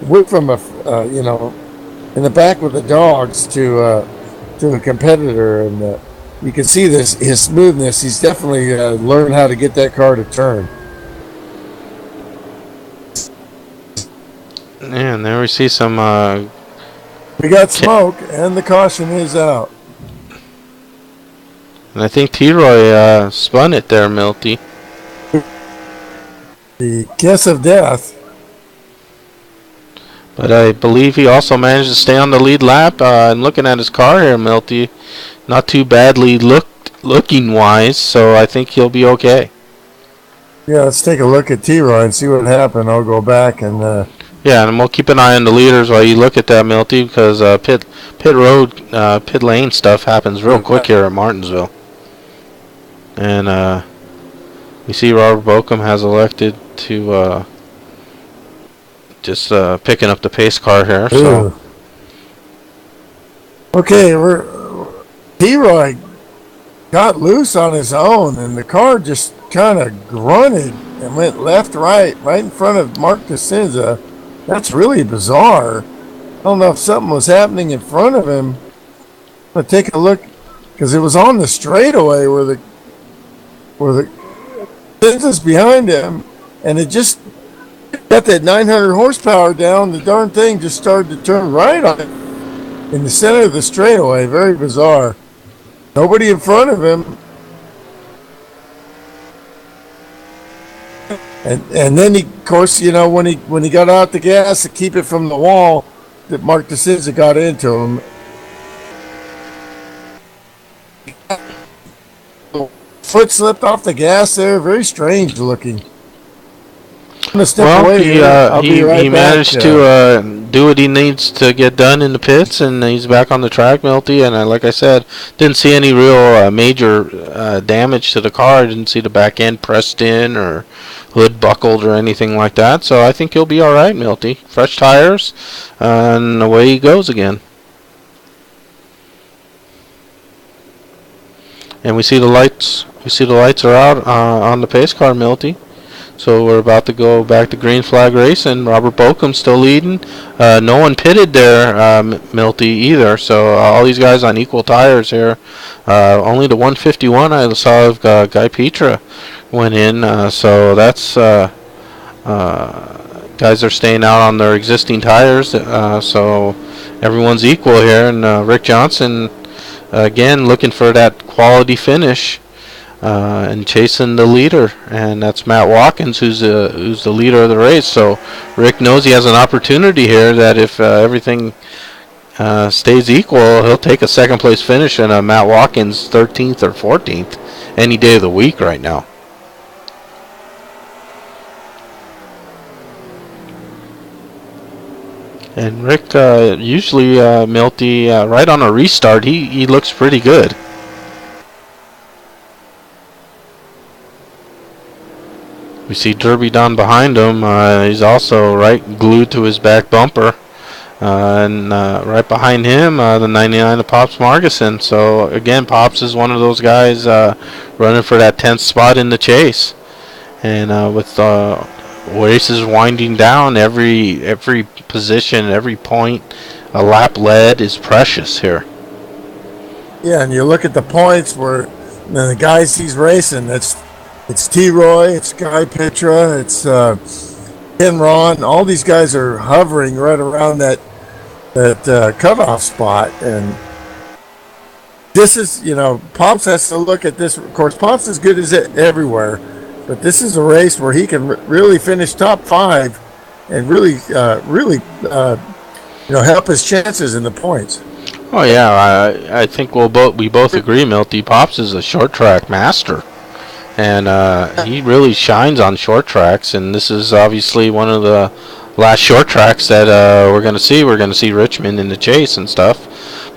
went from in the back with the dogs to a competitor, and you can see his smoothness. He's definitely learned how to get that car to turn. Yeah, and there we see some. We got smoke, and the caution is out. And I think T-Roy spun it there, Milty. The kiss of death. But I believe he also managed to stay on the lead lap. And looking at his car here, Milty, not too badly looking wise, so I think he'll be okay. Yeah, let's take a look at T-Roy and see what happened. I'll go back and. Yeah, and we'll keep an eye on the leaders while you look at that, Milty, because pit lane stuff happens real quick here at Martinsville. And we see Robert Bokum has elected to just picking up the pace car here. So. Okay, T-Roy got loose on his own, and the car just kind of grunted and went left, right in front of Mark DeSenza. That's really bizarre. I don't know if something was happening in front of him. I'm gonna take a look because it was on the straightaway where the DeSenza's behind him, and it just got that 900 horsepower down. The darn thing just started to turn right on it in the center of the straightaway. Very bizarre. Nobody in front of him. And then he, of course, when he got out the gas to keep it from the wall, that Mark DeSenza got into him. Foot slipped off the gas there. Very strange looking. I'm gonna step away here. He managed to do what he needs to get done in the pits, and he's back on the track, Milty. And like I said, didn't see any real major damage to the car. Didn't see the back end pressed in or hood buckled or anything like that. So I think he'll be all right, Milty. Fresh tires, and away he goes again. And we see the lights. We see the lights are out on the pace car, Milty. So we're about to go back to green flag racing. Robert Bokum still leading. No one pitted there, Milty, either. So all these guys on equal tires here. Only the 151 I saw of Guy Petra went in. So that's guys are staying out on their existing tires. So everyone's equal here. And Rick Johnson, again, looking for that quality finish. And chasing the leader, and that's Matt Watkins, who's the leader of the race. So Rick knows he has an opportunity here that if everything stays equal, he'll take a second place finish and Matt Watkins 13th or 14th any day of the week right now. And Rick usually Milty right on a restart he looks pretty good. We see Derby Don behind him. He's also right glued to his back bumper. And right behind him, the 99 of Pops Margison. So, again, Pops is one of those guys running for that 10th spot in the chase. And with races winding down, every position, every point, a lap led is precious here. Yeah, and you look at the points where the guys he's racing, it's T-Roy, it's Guy Petra, it's Ron, all these guys are hovering right around that cutoff spot, and this is, Pops has to look at this. Of course, Pops is good as it everywhere, but this is a race where he can really finish top 5 and really help his chances in the points. Oh yeah, I think we both agree, Milty. Pops is a short track master. And he really shines on short tracks, and this is obviously one of the last short tracks that we're going to see. We're going to see Richmond in the chase and stuff,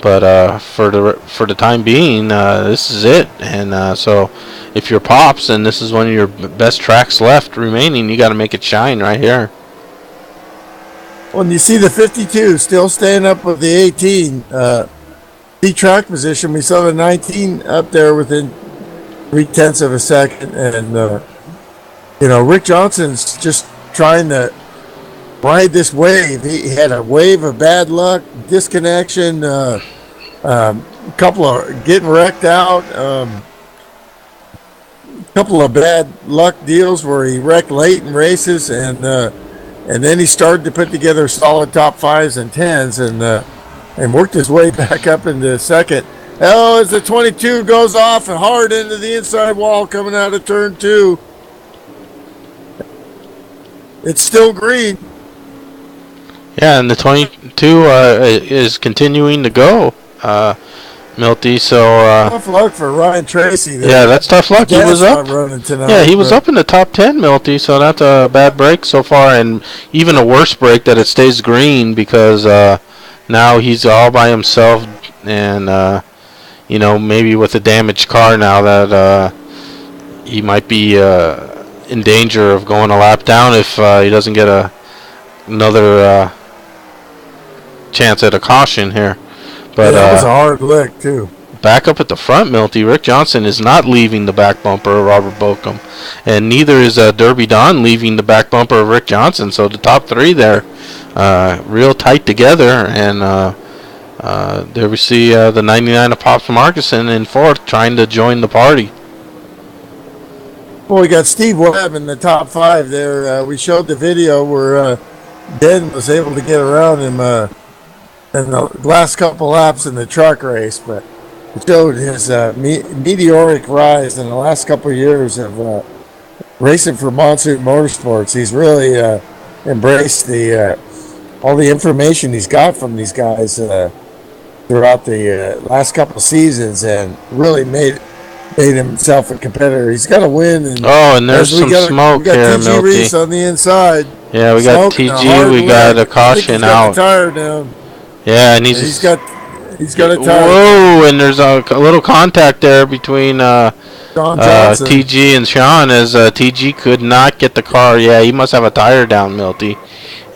but for the time being, this is it. And so, if you're Pops and this is one of your best tracks left remaining, you got to make it shine right here. When you see the 52 still staying up with the 18, the track position, we saw the 19 up there within 0.3 of a second, and Rick Johnson's just trying to ride this wave. He had a wave of bad luck, disconnection, a couple of getting wrecked out, couple of bad luck deals where he wrecked late in races, and then he started to put together solid top 5s and 10s, and worked his way back up into second. Oh, as the 22 goes off and hard into the inside wall coming out of turn 2. It's still green. Yeah, and the 22 is continuing to go, Milty. So tough luck for Ryan Tracy there. Yeah, that's tough luck. He was up. Tonight, yeah, he was up in the top 10, Milty. So that's a bad break so far, and even a worse break that it stays green because now he's all by himself, and maybe with a damaged car now that he might be in danger of going a lap down if he doesn't get another chance at a caution here. But that was a hard lick too. Back up at the front, Milty, Rick Johnson is not leaving the back bumper of Robert Bochum, and neither is Derby Don leaving the back bumper of Rick Johnson. So the top 3 there, real tight together, and there we see the 99 of Pops Markison in 4th trying to join the party. Well, we got Steve Webb in the top 5 there. We showed the video where Den was able to get around him in the last couple laps in the truck race, but it showed his meteoric rise in the last couple of years of racing for Monsoon Motorsports. He's really embraced all the information he's got from these guys throughout the last couple of seasons, and really made himself a competitor. He's got a win. And there's some smoke here, TG Milty. Reese on the inside. Yeah, we got TG. We got a caution out. The tire down. Yeah, and he's got a tire. Whoa! And there's a little contact there between TG and Sean, as TG could not get the car. Yeah, he must have a tire down, Milty.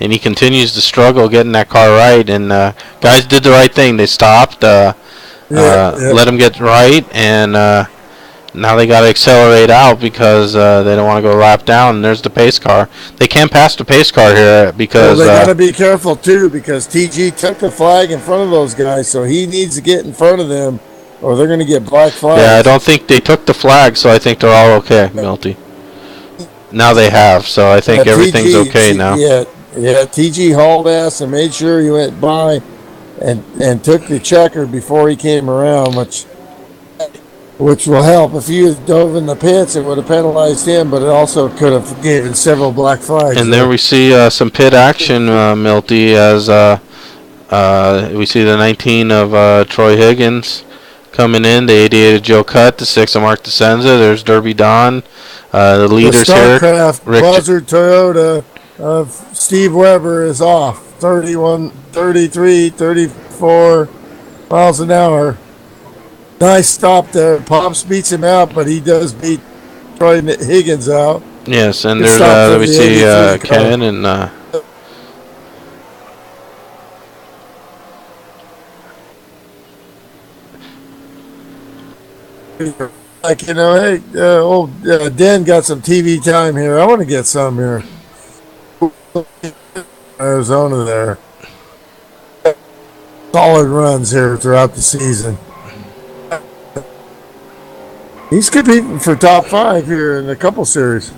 And he continues to struggle getting that car right. And guys did the right thing. They stopped, let him get right, and now they got to accelerate out because they don't want to go lap down. And there's the pace car. They can't pass the pace car here because they got to be careful too, because TG took the flag in front of those guys, so he needs to get in front of them, or they're going to get black flags. Yeah, I don't think they took the flag, so I think they're all okay, Milty. Now they have, so I think everything's okay now. Yeah, TG hauled ass and made sure he went by and took the checker before he came around, which will help. If he had dove in the pits, it would have penalized him, but it also could have given several black flags. And there we see some pit action, Milty, as we see the 19 of Troy Higgins coming in, the 88 of Joe Cutt, the 6 of Mark DeSenza. There's Derby Don, the leaders here. The StarCraft Buzzard Toyota of Steve Weber is off. 31, 33, 34 miles an hour. Nice stop there. Pops beats him out, but he does beat Troy Higgins out. Yes, and there's we see Ken and like, hey, old Den got some TV time here. I want to get some here. Arizona there. Solid runs here throughout the season. He's competing for top 5 here in a couple series.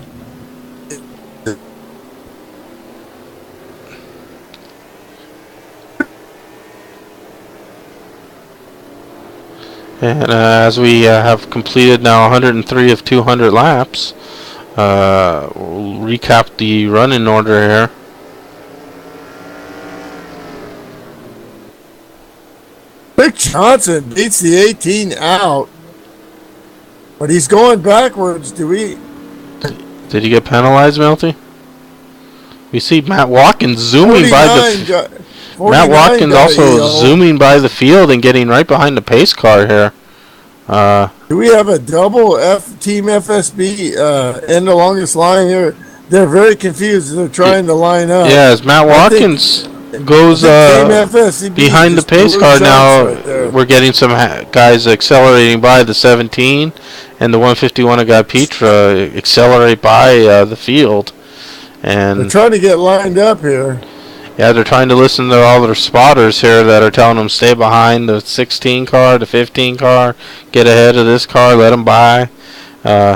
And as we have completed now 103 of 200 laps, we'll recap the running order here. Rick Johnson beats the 18 out, but he's going backwards. Did he get penalized, Melty? We see Matt Watkins zooming by the. Matt Watkins also zooming by the field and getting right behind the pace car here. Do we have a double Team FSB end the longest line here? They're very confused. They're trying to line up. Yeah, as Matt Watkins goes behind the pace car now, we're getting some guys accelerating by the 17, and the 151 guy Petra accelerate by the field. And they're trying to get lined up here. Yeah, they're trying to listen to all their spotters here that are telling them stay behind the 16 car, the 15 car, get ahead of this car, let them by.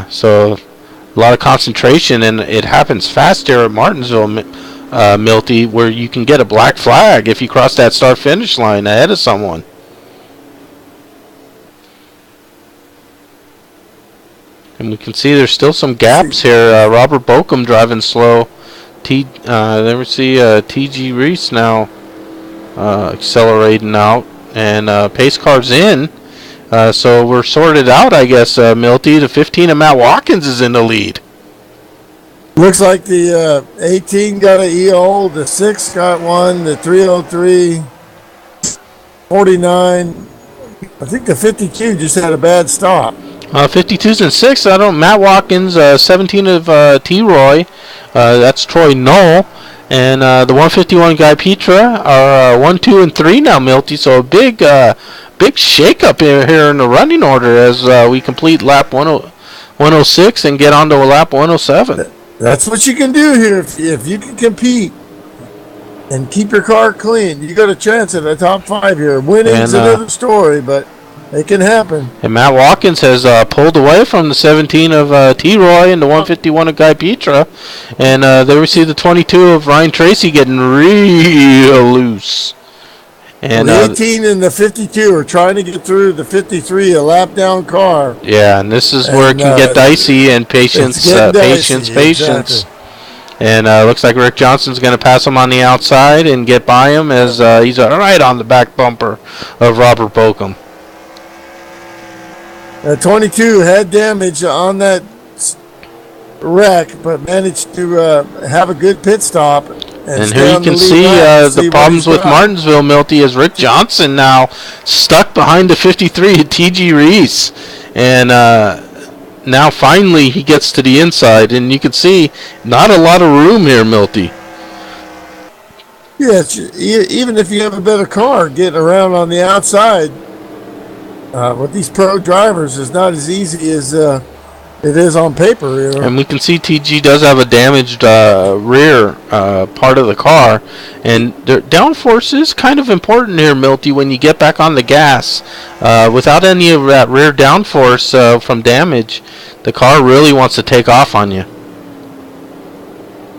So a lot of concentration, and it happens fast here at Martinsville, Milty, where you can get a black flag if you cross that start-finish line ahead of someone. And we can see there's still some gaps here. Robert Bokum driving slow. Then we see T.G. Reese now accelerating out, and pace car's in. So we're sorted out, I guess, Milty. The 15 of Matt Watkins is in the lead. Looks like the 18 got an EO, the 6 got one, the 303, 49. I think the 52 just had a bad stop. 52s and 6. Matt Watkins, 17 of T-Roy. That's Troy Knoll. And the 151 guy Petra are 1, 2, and 3 now, Milty. So a big shake-up here in the running order as we complete lap 106 and get on to lap 107. That's what you can do here. If you can compete and keep your car clean, you got a chance at the top 5 here. Winning's another story, but it can happen. And Matt Watkins has pulled away from the 17 of T-Roy and the 151 of Guy Petra. And there we see the 22 of Ryan Tracy getting real loose. And the 18 and the 52 are trying to get through the 53, a lap down car. Yeah, and this is where it can get dicey, and patience. Exactly. And looks like Rick Johnson's going to pass him on the outside and get by him as he's right on the back bumper of Robert Bokum. 22 had damage on that wreck, but managed to have a good pit stop. And here you can see the problems with Martinsville, Milty, as Rick Johnson now stuck behind the 53 T.G. Reese. And now finally he gets to the inside, and you can see not a lot of room here, Milty. Yeah, even if you have a better car, getting around on the outside with these pro drivers is not as easy as it is on paper. You know? And we can see TG does have a damaged rear part of the car, and the downforce is kind of important here, Milty, when you get back on the gas. Without any of that rear downforce from damage, the car really wants to take off on you.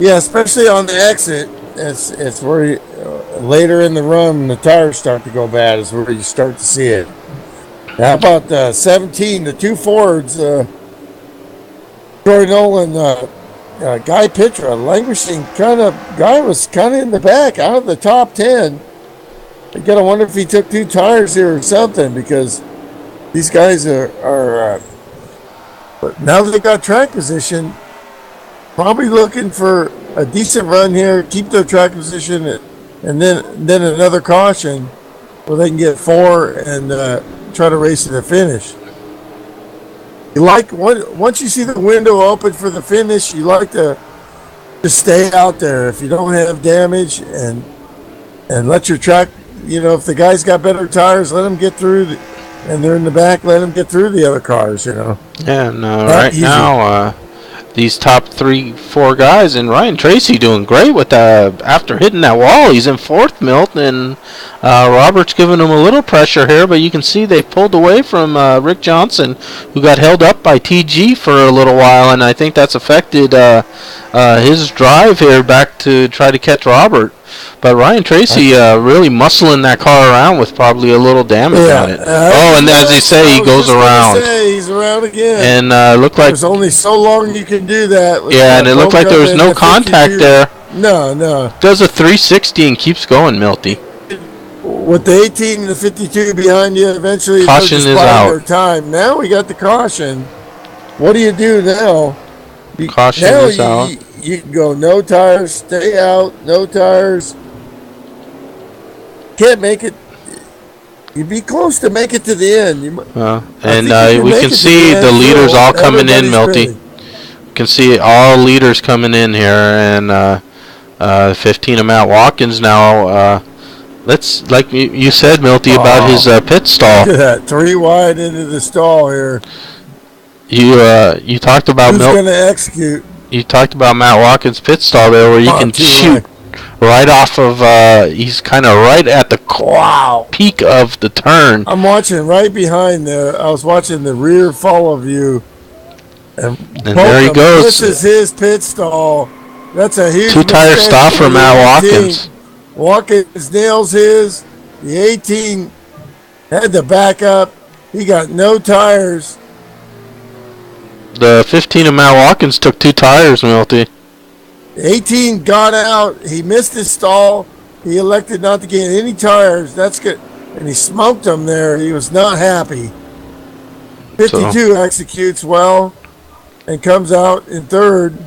Yeah, especially on the exit. It's where later in the run the tires start to go bad is where you start to see it. How about 17, the 2 Fords, Troy Nolan, Guy Petra, languishing guy was kind of in the back, out of the top 10. I gotta wonder if he took 2 tires here or something, because these guys are but now that they got track position, probably looking for a decent run here, keep their track position, and then another caution where they can get 4 and try to race to the finish. You like once you see the window open for the finish, you like to just stay out there if you don't have damage and let your track. You know, if the guys got better tires, let them get through, and they're in the back, let them get through the other cars. You know. Yeah, no, right easy. Now these top 3-4 guys, and Ryan Tracy doing great with after hitting that wall. He's in 4th, Milt, and Robert's giving him a little pressure here, but you can see they've pulled away from Rick Johnson, who got held up by TG for a little while, and I think that's affected his drive here back to try to catch Robert. But Ryan Tracy really muscling that car around with probably a little damage on it. And as they say, he goes around. He's around again. And looked like there's only so long you can do that. And it looked like there was no contact there. No. Does a 360 and keeps going, Milty. With the 18 and the 52 behind you, eventually caution is out. Their time. Now we got the caution. What do you do now? Caution is out. You can go no tires, stay out, no tires. Can't make it. You'd be close to make it to the end. We can see the leaders all coming in, Milty. You can see all leaders coming in here, and 15 of Matt Watkins now. Let's, like you said, Milty, about his pit stall. Look at that, 3 wide into the stall here. You talked about who's going to execute. You talked about Matt Watkins' pit stall there, where you can shoot right off of. He's kind of right at the peak of the turn. I'm watching right behind there. I was watching the rear follow view, and there he goes. This is his pit stall. That's a huge 2-tire stop for Matt Watkins. Watkins nails his. The 18 had to back up. He got no tires. The 15 of Matt Watkins took 2 tires, Milty. 18 got out. He missed his stall. He elected not to get any tires. That's good. And he smoked them there. He was not happy. 52 executes well and comes out in third.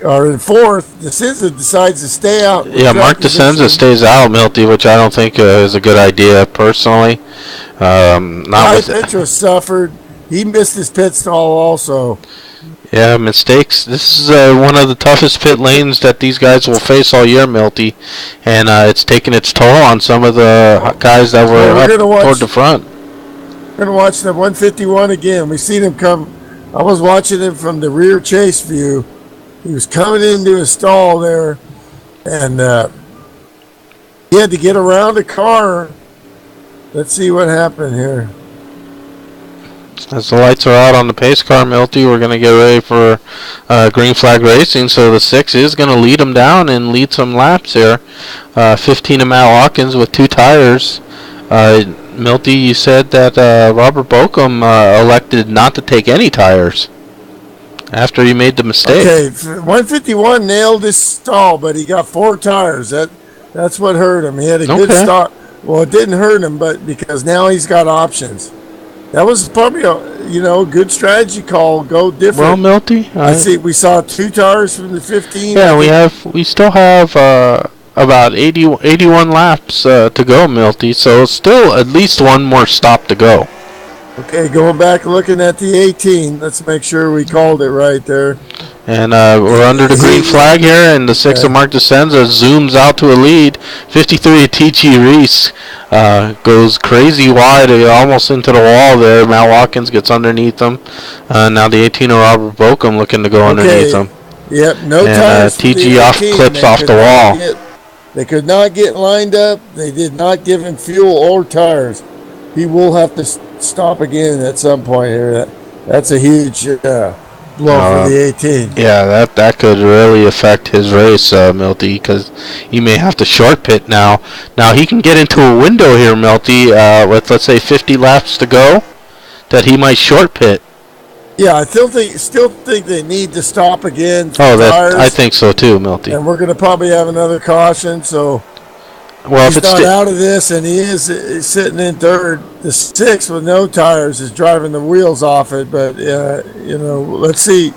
Or in fourth. DeSenza decides to stay out. Yeah, Mark DeSenza stays out, Milty, which I don't think is a good idea personally. Petro suffered. He missed his pit stall also. Yeah, mistakes. This is one of the toughest pit lanes that these guys will face all year, Milty. And it's taken its toll on some of the guys that were up toward the front. We're going to watch the 151 again. We've seen him come. I was watching him from the rear chase view. He was coming into his stall there. And he had to get around the car. Let's see what happened here. As the lights are out on the pace car, Milty, we're going to get ready for green flag racing. So the 6 is going to lead them down and lead some laps here. 15 of Matt Watkins with 2 tires. Milty, you said that Robert Bokum elected not to take any tires after he made the mistake. Okay, 151 nailed his stall, but he got 4 tires. That's what hurt him. He had a good start. Well, it didn't hurt him, but because now he's got options. That was probably a good strategy call. Go different. Well, Milty, I see. We saw 2 tires from the 15. Yeah, we still have about 81 laps to go, Milty. So still at least one more stop to go. Okay, going back looking at the 18. Let's make sure we called it right there. And we're under the green flag here, and the 6 of Mark DeSenza zooms out to a lead. 53 of T.G. Reese goes crazy wide, almost into the wall there. Matt Watkins gets underneath him. Now the 18 of Robert Bokum looking to go underneath him. Yep, no tires. T.G. clips off the wall. They could not get lined up. They did not give him fuel or tires. He will have to stop again at some point here. That's a huge blow for the 18. Yeah, that could really affect his race, Milty, because he may have to short pit now. Now he can get into a window here, Milty, with let's say 50 laps to go, that he might short pit. Yeah, I still think they need to stop again. I think so too, Milty. And we're going to probably have another caution, so. Well, he's not out of this, and he's sitting in third. The 6 with no tires is driving the wheels off it, but let's see.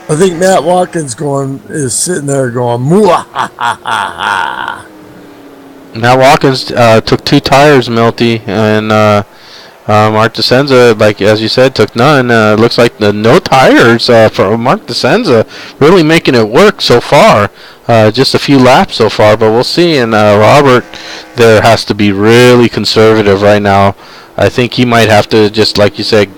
I think Matt Watkins is sitting there going, "Mwah-ha-ha-ha-ha." Matt Watkins took 2 tires, Milty, and Mark DeSenza, like as you said, took none. Looks like the no tires for Mark DeSenza really making it work so far. Just a few laps so far, but we'll see. And Robert there has to be really conservative right now. I think he might have to, just like you said,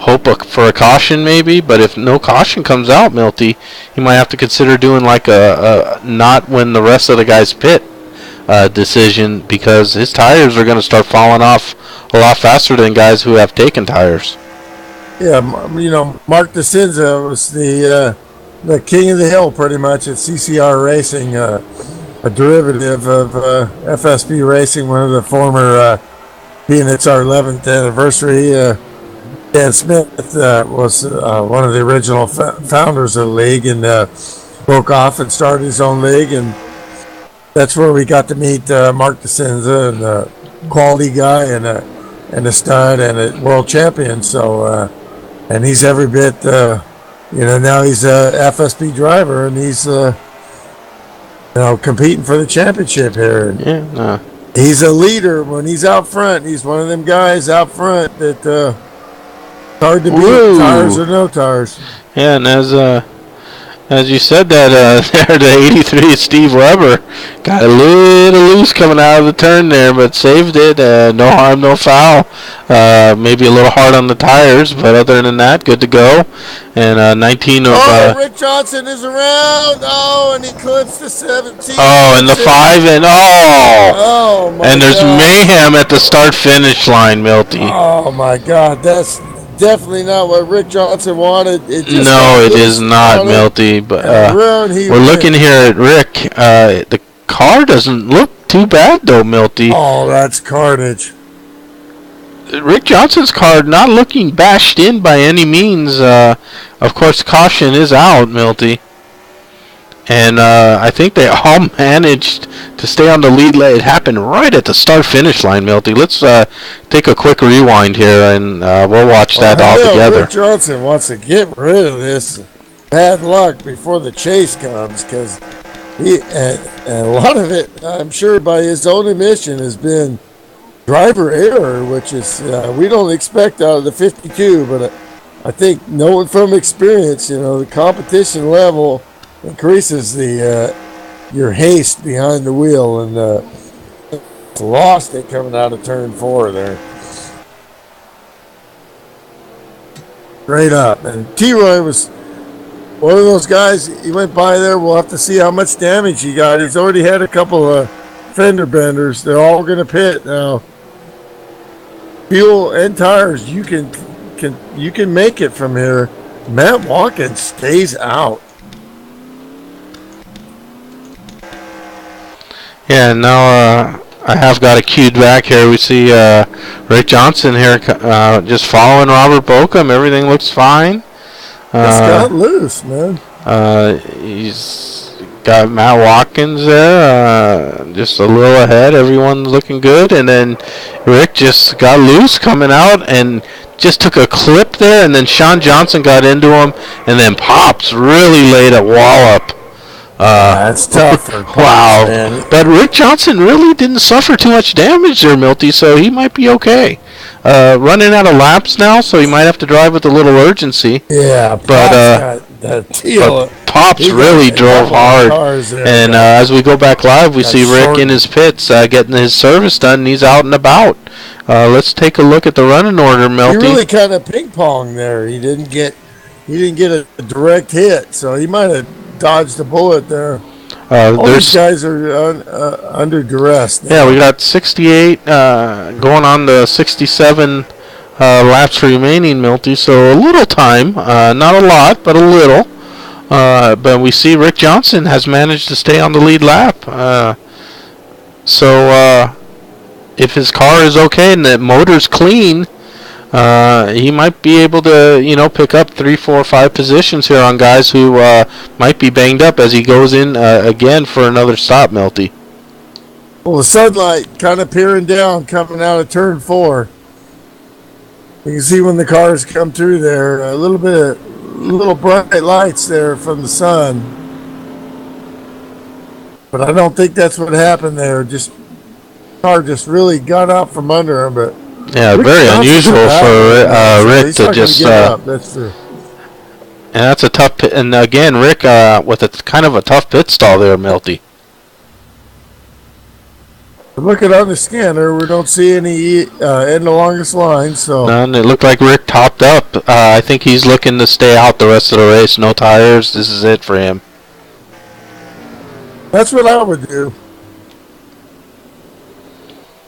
hope for a caution maybe. But if no caution comes out, Milty, he might have to consider doing like a not when the rest of the guys pit decision, because his tires are going to start falling off a lot faster than guys who have taken tires. Yeah, Mark DeSenza was the the king of the hill, pretty much, at CCR Racing, a derivative of FSB Racing, one of the former, being it's our 11th anniversary. Dan Smith was one of the original founders of the league, and broke off and started his own league, and that's where we got to meet Mark DeCenza, and a quality guy, and a stud, and a world champion. So, and he's every bit, now he's a FSB driver, and he's, competing for the championship here. And Yeah. he's a leader when he's out front. He's one of them guys out front that hard to beat, tires or no tires. Yeah, and as you said that, there, the 83 Steve Weber got a little loose coming out of the turn there, but saved it. No harm, no foul. Maybe a little hard on the tires, but other than that, good to go. And 19 of... Rick Johnson is around. Oh, and he clips the 17. Oh, and the 5, and oh my and there's God. mayhem at the start-finish line, Milty. Oh, my God. That's definitely not what Rick Johnson wanted. It is not, Milty. But we're looking here at Rick. The car doesn't look too bad, though, Milty. Oh, that's carnage. Rick Johnson's car not looking bashed in by any means. Of course, caution is out, Milty. And I think they all managed to stay on the lead. It happened right at the start-finish line, Milty. Let's take a quick rewind here, and we'll watch that all together. Rick Johnson wants to get rid of this bad luck before the chase comes, because and a lot of it, I'm sure, by his own admission, has been driver error, which is we don't expect out of the 52, but I think knowing from experience, the competition level increases the your haste behind the wheel, and lost it coming out of turn 4 there. Straight up. And T-Roy was one of those guys, he went by there. We'll have to see how much damage he got. He's already had a couple of fender benders. They're all going to pit now. Fuel and tires, you can make it from here. Matt Watkins stays out. Yeah, now I have got it queued back here. We see Rick Johnson here just following Robert Bochum. Everything looks fine. It's got loose, man. He's got Matt Watkins there, just a little ahead. Everyone's looking good. And then Rick just got loose coming out and just took a clip there. And then Sean Johnson got into him. And then Pops really laid a wallop. That's tough for Pops, wow. Man. But Rick Johnson really didn't suffer too much damage there, Milty, so he might be okay. Running out of laps now, so he might have to drive with a little urgency. Yeah, but Pops really drove hard. And as we go back live, we see Rick in his pits getting his service done, and he's out and about. Let's take a look at the running order, Milty. He really kind of ping-ponged there. He didn't get a direct hit, so he might have dodged a bullet there. All these guys are under duress now. Yeah, we got 68 going on to 67 laps remaining, Milty. So a little time, not a lot, but a little. But we see Rick Johnson has managed to stay on the lead lap. So if his car is okay and the motor's clean, he might be able to, pick up 3, 4, 5 positions here on guys who might be banged up as he goes in again for another stop, Milty. Well, the sunlight kind of peering down, coming out of turn 4. You can see when the cars come through there, a little bright lights there from the sun. But I don't think that's what happened there. The car just really got out from under him, but. Yeah, very unusual for Rick to just. That's true. And that's a tough pit. And again, Rick with a kind of a tough pit stall there, Milty. Looking on the scanner, we don't see any in the longest line. So none. It looked like Rick topped up. I think he's looking to stay out the rest of the race. No tires. This is it for him. That's what I would do.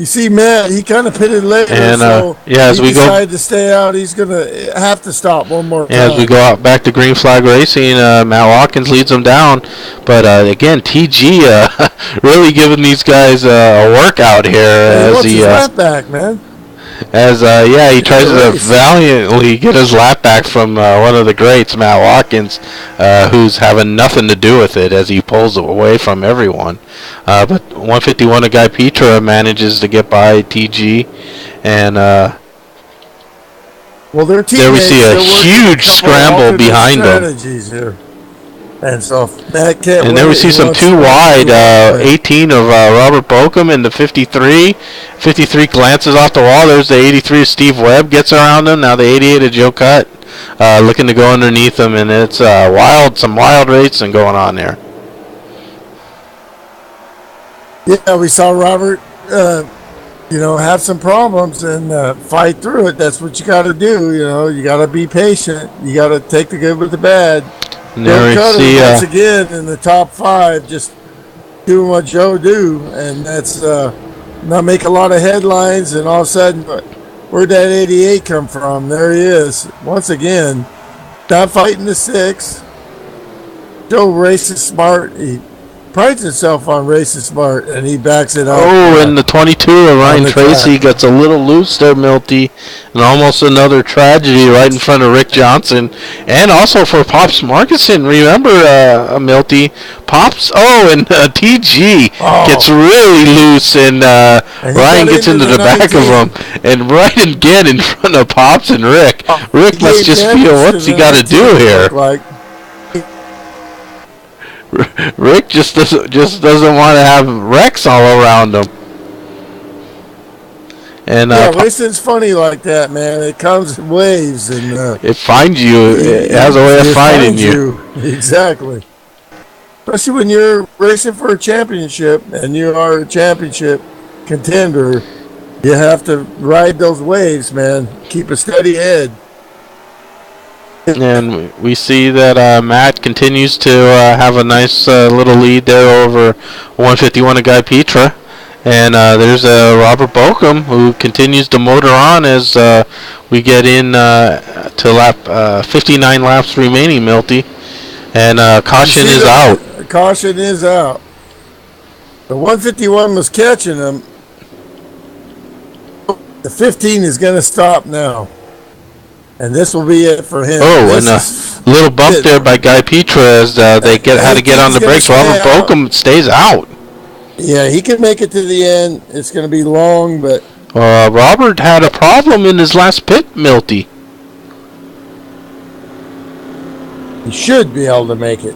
You see, Matt, he kind of pitted later, And so as he we decided to stay out. He's going to have to stop one more time. As we go out back to Green Flag Racing, Matt Watkins leads them down. But again, TG really giving these guys a workout here. He wants his lap back, man. He tries to valiantly get his lap back from one of the greats, Matt Watkins, who's having nothing to do with it as he pulls away from everyone. But 151, a guy Petra manages to get by TG, and their there we see a huge scramble behind them. Here. And so that can't. And then we see some too wide. 18 of Robert Bokum in the 53. 53 glances off the wall. There's the 83 of Steve Webb, gets around him. Now the 88 of Joe Cutt looking to go underneath him, and it's some wild racing going on there. Yeah, we saw Robert, have some problems and fight through it. That's what you got to do. You got to be patient. You got to take the good with the bad. There Joe we see once again in the top 5, just doing what Joe do, and that's not make a lot of headlines. And all of a sudden, where'd that 88 come from? There he is once again, not fighting the 6. Joe races smart. He prides himself on racing smart, and he backs it up. Oh, and the 22 of Ryan Tracy gets a little loose there, Milty, and almost another tragedy right in front of Rick Johnson, and also for Pops Markison. Remember, Milty, Pops. And TG gets really loose, and Ryan gets into the back of him, and right again in front of Pops and Rick. Rick must just feel, what's he got to do here? Rick just doesn't want to have wrecks all around him. And racing's funny like that, man. It comes in waves, and it finds you. It has a way of finding you. Exactly. Especially when you're racing for a championship, and you are a championship contender, you have to ride those waves, man. Keep a steady head. And we see that Matt continues to have a nice little lead there over 151 of Guy Petra. And there's Robert Bokum, who continues to motor on as we get in to lap 59 laps remaining, Milty. And caution is out. Caution is out. The 151 was catching him. The 15 is going to stop now. And this will be it for him. Oh, and a little bump there by Guy Petra as they had to get on the brakes. Robert Bokum stays out. Yeah, he can make it to the end. It's going to be long, but... Robert had a problem in his last pit, Milty. He should be able to make it.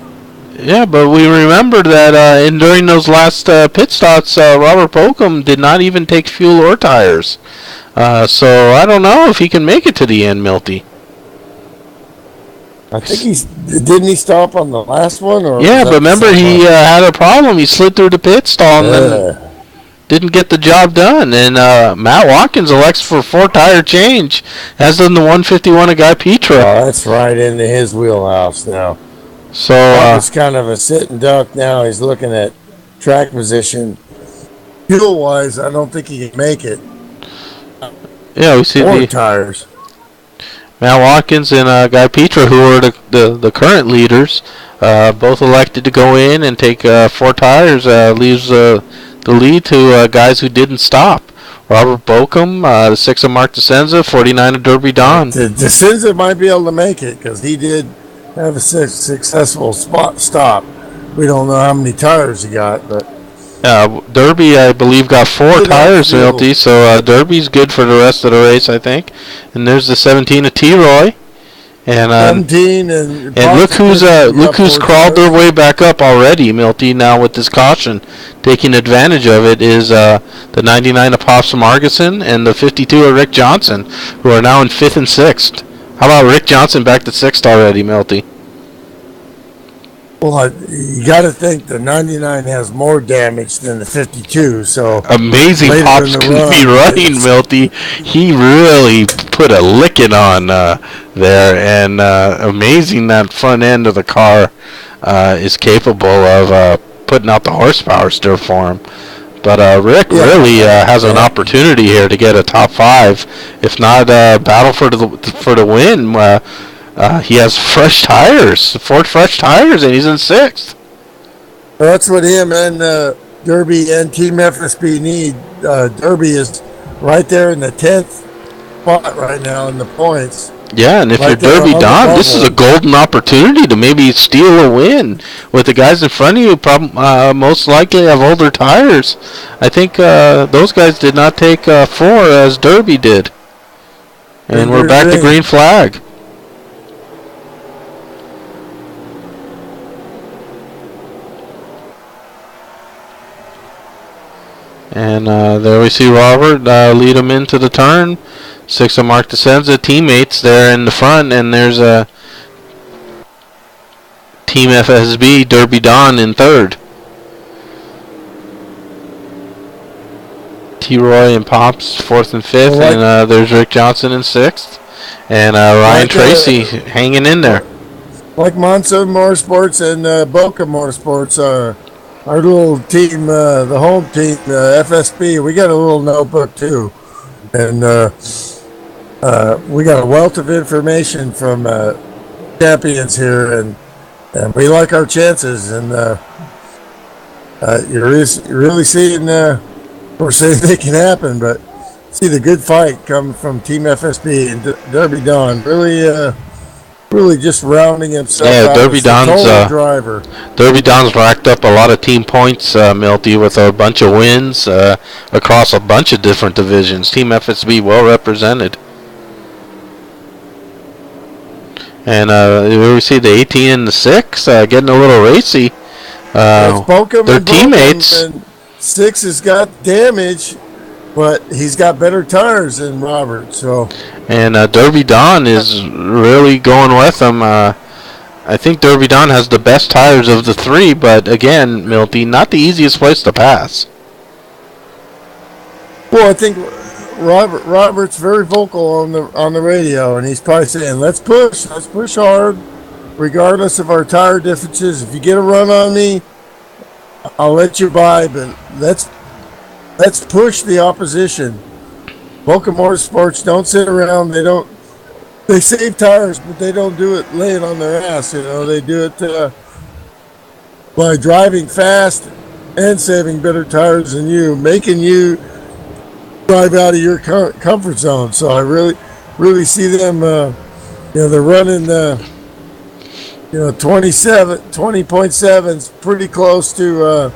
Yeah, but we remember that during those last pit stops, Robert Bokum did not even take fuel or tires. So I don't know if he can make it to the end, Milty. I think didn't he stop on the last one? Or yeah, but remember he had a problem. He slid through the pit stall and then didn't get the job done. And Matt Watkins elects for a 4-tire change, as in the 151 of Guy Petra. Oh, that's right into his wheelhouse now. So it's kind of a sitting duck now. He's looking at track position. Fuel-wise, I don't think he can make it. Yeah, we see the tires. Matt Watkins and Guy Petra, who are the current leaders, both elected to go in and take 4 tires. Leaves the lead to guys who didn't stop. Robert Bokum, the 6 of Mark DeCenza, 49 of Derby Don. DeCenza might be able to make it because he did have a successful stop. We don't know how many tires he got, but Derby, I believe, got 4 tires, Milty, so Derby's good for the rest of the race, I think. And there's the 17 of T-Roy. And 17 and look who's crawled their way back up already, Milty, now with this caution. Taking advantage of it is the 99 of Pops Margison and the 52 of Rick Johnson, who are now in 5th and 6th. How about Rick Johnson back to 6th already, Milty? Well, you got to think the 99 has more damage than the 52, so... Amazing Pops can be running, Milty. He really put a licking on there, and amazing that front end of the car is capable of putting out the horsepower still for him. But Rick really has an opportunity here to get a top 5, if not battle for the win. He has fresh tires, 4 fresh tires, and he's in 6th. Well, that's what him and Derby and Team FSB need. Derby is right there in the 10th spot right now in the points. Yeah, and if you're Derby Don, this is a golden opportunity to maybe steal a win with the guys in front of you. Most likely have older tires. I think those guys did not take 4 as Derby did. And we're back to green flag. And there we see Robert lead him into the turn. 6 of Mark DeSenza teammates there in the front, and there's a Team FSB Derby Don in 3rd. T-Roy and Pops 4th and 5th, and there's Rick Johnson in 6th, and Ryan Tracy hanging in there. Like Monsoon Motorsports and Boca Motorsports, our little team, the home team, FSB, we got a little notebook too, and we got a wealth of information from champions here, and we like our chances, and you're really seeing, we're saying they can happen, but see the good fight come from Team FSB and Derby Don, really just rounding himself out. Derby Don's driver. Derby Don's racked up a lot of team points, Milty, with a bunch of wins across a bunch of different divisions. Team FSB well represented. And we see the 18 and the 6 getting a little racy. Their teammates. And 6 has got damage, but he's got better tires than Robert. So. And Derby Don is really going with them. I think Derby Don has the best tires of the 3, but again, Milty, not the easiest place to pass. Well, I think Robert's very vocal on the radio, and he's probably saying, let's push hard, regardless of our tire differences. If you get a run on me, I'll let you by, but let's push the opposition. Boca Motorsports don't sit around. They save tires, but they don't do it laying on their ass. They do it by driving fast and saving better tires than you, making you drive out of your comfort zone. So I really see them, they're running 20.7's pretty close to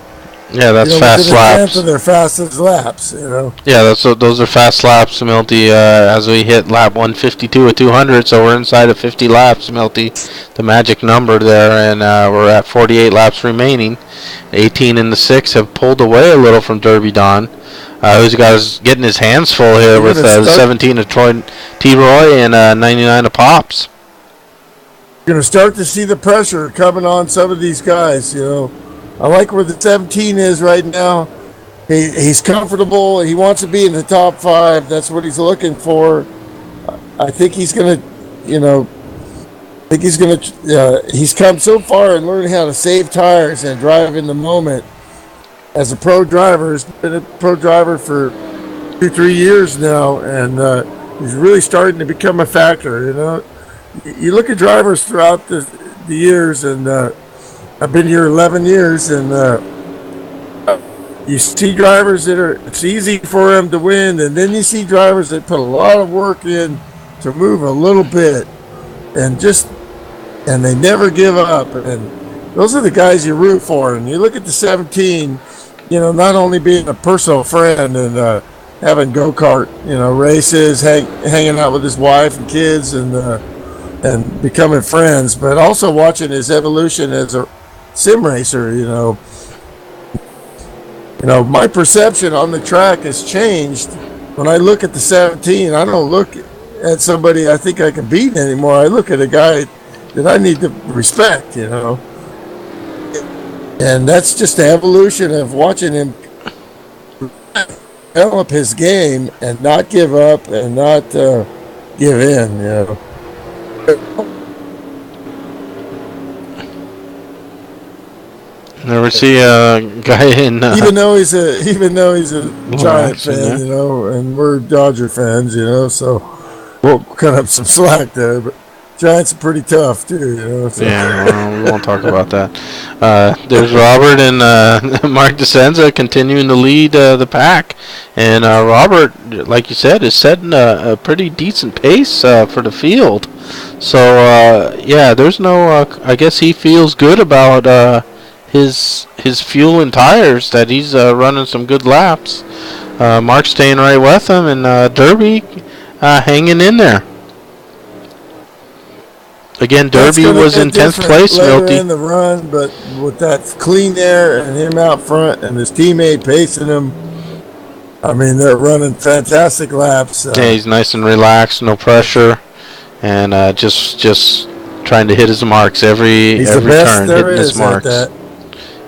that's fast laps. Of their fastest laps, Yeah, those are fast laps, Milty. As we hit lap 152 at 200, so we're inside of 50 laps, Milty, the magic number there, and we're at 48 laps remaining. 18 and the 6 have pulled away a little from Derby Don. Who's getting his hands full here with 17 of T-Roy and 99 of Pops. You're going to start to see the pressure coming on some of these guys, I like where the 17 is right now. He's comfortable. He wants to be in the top 5. That's what he's looking for. I think he's going to, he's come so far and learned how to save tires and drive in the moment. As a pro driver, he's been a pro driver for 2-3 years now, and he's really starting to become a factor. You look at drivers throughout the years, and I've been here 11 years, and you see drivers it's easy for them to win, and then you see drivers that put a lot of work in to move a little bit, and they never give up, and those are the guys you root for. And you look at the 17, not only being a personal friend and having go-kart, races, hanging out with his wife and kids, and becoming friends, but also watching his evolution as a sim racer. My perception on the track has changed. When I look at the 17, I don't look at somebody I think I can beat anymore. I look at a guy that I need to respect, and that's just the evolution of watching him develop his game and not give up and not give in, Never see a guy in even though he's a Giant action fan, there. and we're Dodger fans, so we'll cut up some slack there. But Giants are pretty tough too, So. Yeah, well, we won't talk about that. There's Robert and Mark DeSenza continuing to lead the pack, and Robert, like you said, is setting a pretty decent pace for the field. So yeah, there's no. I guess he feels good about his fuel and tires, that he's running some good laps. Mark's staying right with him, and Derby hanging in there. Again, Derby was in 10th place, Milty. In the run, but with that clean air and him out front and his teammate pacing him, I mean, they're running fantastic laps. Yeah, he's nice and relaxed, no pressure, and just trying to hit his marks every turn, hitting his marks.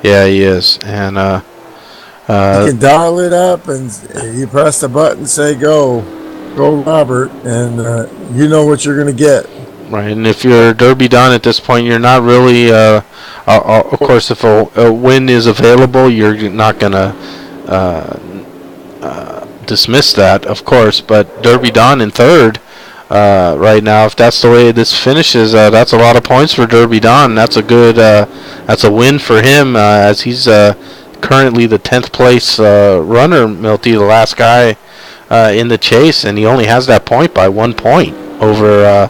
Yeah, he is, and you can dial it up, and you press the button, say go, Robert, and you know what you're going to get. Right, and if you're Derby Don at this point, you're not really. Of course, if a win is available, you're not gonna dismiss that, of course. But Derby Don in third right now. If that's the way this finishes, that's a lot of points for Derby Don. That's a good. That's a win for him, as he's currently the 10th place runner, Milty, the last guy in the chase, and he only has that point by 1 point over.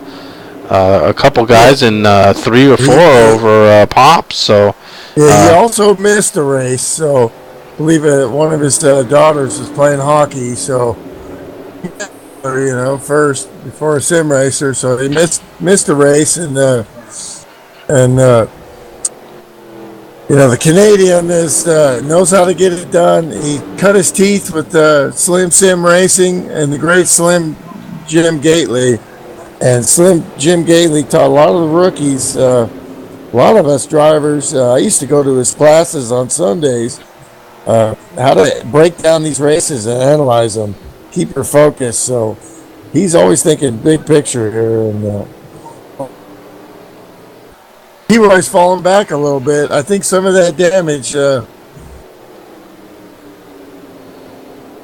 A couple guys in 3 or 4 over Pops. So yeah, he also missed a race. So I believe one of his daughters was playing hockey. So first before a sim racer, so he missed a race, and the Canadian knows how to get it done. He cut his teeth with Slim Sim Racing and the great Slim Jim Gately. And Slim Jim Gately taught a lot of the rookies, a lot of us drivers. I used to go to his classes on Sundays, how to break down these races and analyze them, keep your focus. So he's always thinking big picture here. And Leroy's fallen back a little bit. I think some of that damage.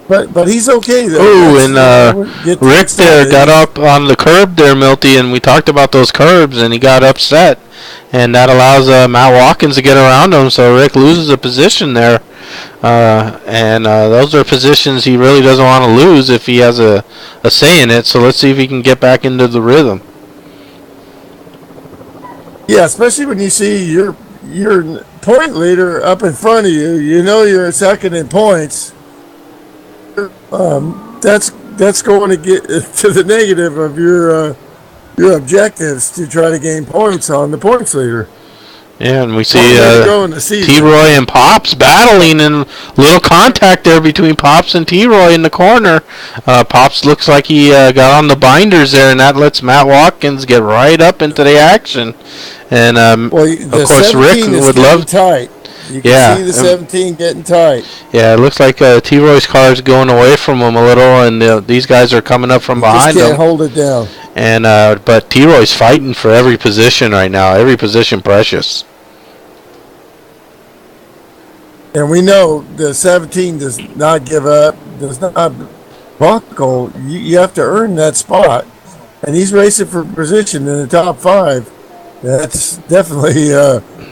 But he's okay though. Oh, and Rick there got up on the curb there, Milty, and we talked about those curbs, and he got upset, and that allows Matt Watkins to get around him. So Rick loses a position there, and those are positions he really doesn't want to lose if he has a say in it. So let's see if he can get back into the rhythm. Yeah, especially when you see your point leader up in front of you. You know you're second in points. That's going to get to the negative of your objectives to try to gain points on the points leader. Yeah, and we see T-Roy and Pops battling, and little contact there between Pops and T-Roy in the corner. Pops looks like he got on the binders there, and that lets Matt Watkins get right up into the action. And of course, Rick would love tight. You can see the 17 getting tight. Yeah, it looks like T-Roy's car is going away from him a little, and these guys are coming up from behind him. Just can't hold it down. And but T-Roy's fighting for every position right now. Every position precious. And we know the 17 does not give up, does not buckle. You have to earn that spot. And he's racing for position in the top 5. That's definitely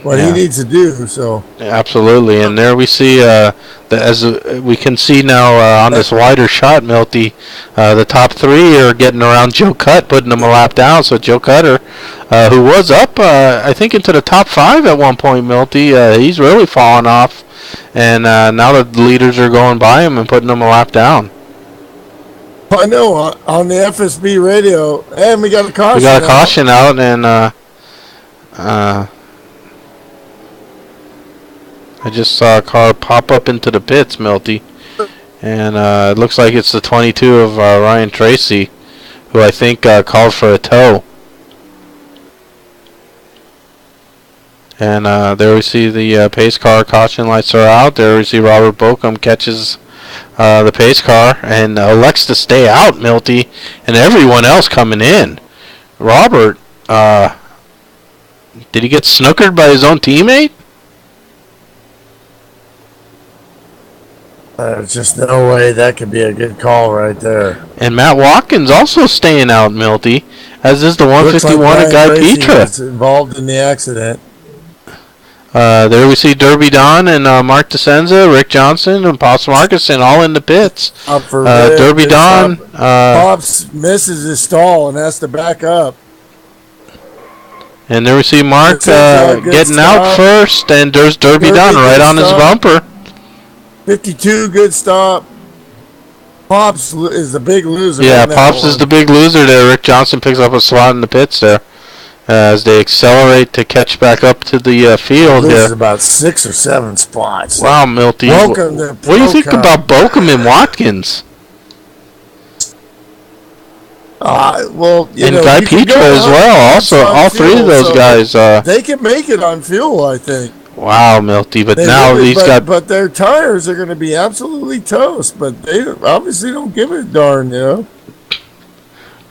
what he needs to do. So absolutely, and there we see as we can see now on this wider shot, Milty, the top 3 are getting around Joe Cutt, putting him a lap down. So Joe Cutter, who was up, I think into the top 5 at one point, Milty, he's really fallen off, and now the leaders are going by him and putting him a lap down. I know on the FSB radio, and we got a caution. We got a caution out, and. I just saw a car pop up into the pits, Milty, and it looks like it's the 22 of Ryan Tracy, who I think called for a tow. And there we see the pace car caution lights are out. There we see Robert Bochum catches the pace car and elects to stay out, Milty, and everyone else coming in. Robert, did he get snookered by his own teammate? There's just no way that could be a good call right there. And Matt Watkins also staying out, Milty, as is the Looks like 151 of Guy Racing Petra. was involved in the accident. There we see Derby Don and Mark DeSenza, Rick Johnson, and Pops Markison all in the pits. Derby Don. Pops misses his stall and has to back up. And there we see Mark getting out first, and there's Derby Don right on his bumper. 52, good stop. Pops is the big loser. Yeah, Pops is the big loser there. Rick Johnson picks up a slot in the pits there as they accelerate to catch back up to the field. This is about 6 or 7 spots. Wow, Milty. What do you think about Bokum and Watkins? Well, and Guy Petra as well. Also, all three of those guys. They can make it on fuel, I think. Wow, Milty. But now But their tires are going to be absolutely toast. But they obviously don't give a darn, you know.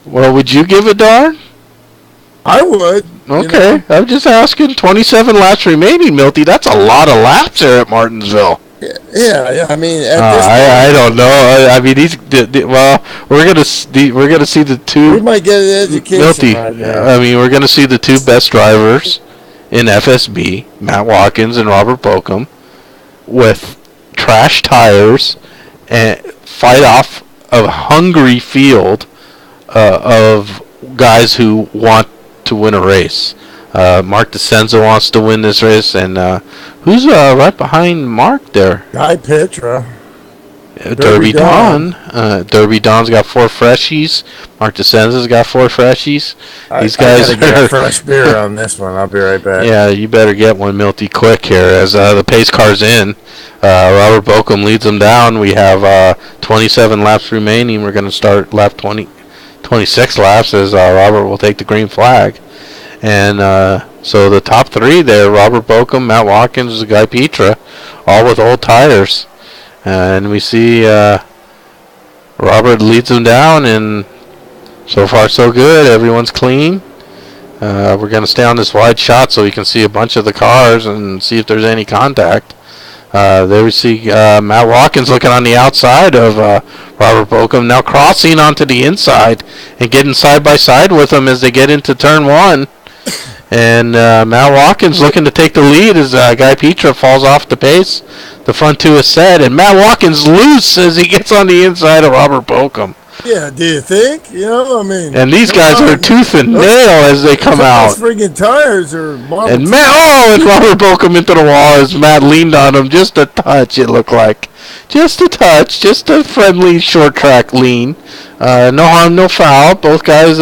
Well, would you give a darn? I would. Okay, you know? I'm just asking. 27 laps remaining, Milty. That's a lot of laps there at Martinsville. Yeah. I mean, I don't know. I mean, we're gonna see the two. We might get an education Milty. right now. I mean, we're gonna see the two best drivers in FSB, Matt Watkins and Robert Bokum, with trash tires and fight off a hungry field of guys who want to win a race. Mark DeSenza wants to win this race, and who's right behind Mark there? Guy Petra. Derby Don. Derby Don's got 4 freshies. Mark DeSenza's got 4 freshies. These guys I gotta get a fresh beer on this one. I'll be right back. Yeah, you better get one, Milty, quick here as the pace car's in. Robert Bokum leads them down. We have 27 laps remaining. We're going to start lap 26 laps as Robert will take the green flag. And so the top 3 there, Robert Bokum, Matt Watkins, and Guy Petra, all with old tires. And we see Robert leads them down, and so far so good. Everyone's clean. We're going to stay on this wide shot so we can see a bunch of the cars and see if there's any contact. There we see Matt Watkins looking on the outside of Robert Bokum, now crossing onto the inside and getting side by side with him as they get into turn 1. And Matt Watkins looking to take the lead as Guy Petra falls off the pace. The front 2 is set, and Matt Watkins loose as he gets on the inside of Robert Bokum. Yeah, do you think? You know, I mean... And these guys are tooth and nail as they come out. Those friggin' tires are... And Robert Bokum into the wall as Matt leaned on him just a touch, it looked like. Just a touch, just a friendly short track lean. No harm, no foul. Both guys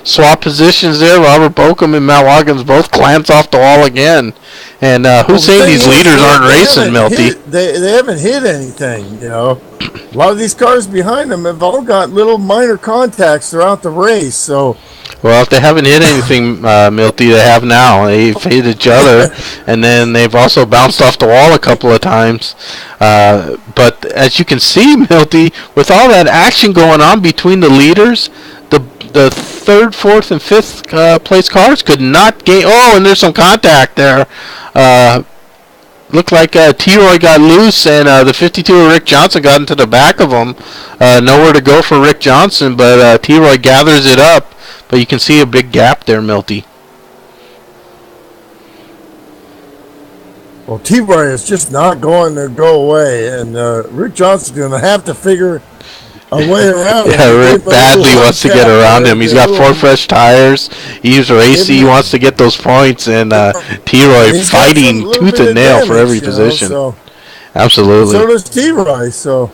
swap positions there. Robert Bokum and Matt Watkins both glance off the wall again. And who's saying these leaders aren't racing, Milty? They haven't hit anything, you know. A lot of these cars behind them have all got little minor contacts throughout the race, so... Well, if they haven't hit anything, Milty, they have now. They've hit each other, and then they've also bounced off the wall a couple of times. But as you can see, Milty, with all that action going on between the leaders, the 3rd, 4th, and 5th place cars could not gain... Oh, and there's some contact there. Looked like T-Roy got loose, and the 52 of Rick Johnson got into the back of him. Nowhere to go for Rick Johnson, but T-Roy gathers it up. But you can see a big gap there, Milty. Well, T-Roy is just not going to go away, and Rick Johnson's going to have to figure a way around him. Yeah, Rick badly wants to get around him. He's got 4 fresh tires. He's racing. He wants to get those points, and T-Roy fighting tooth and nail for every position. So. Absolutely. So does T-Roy, so...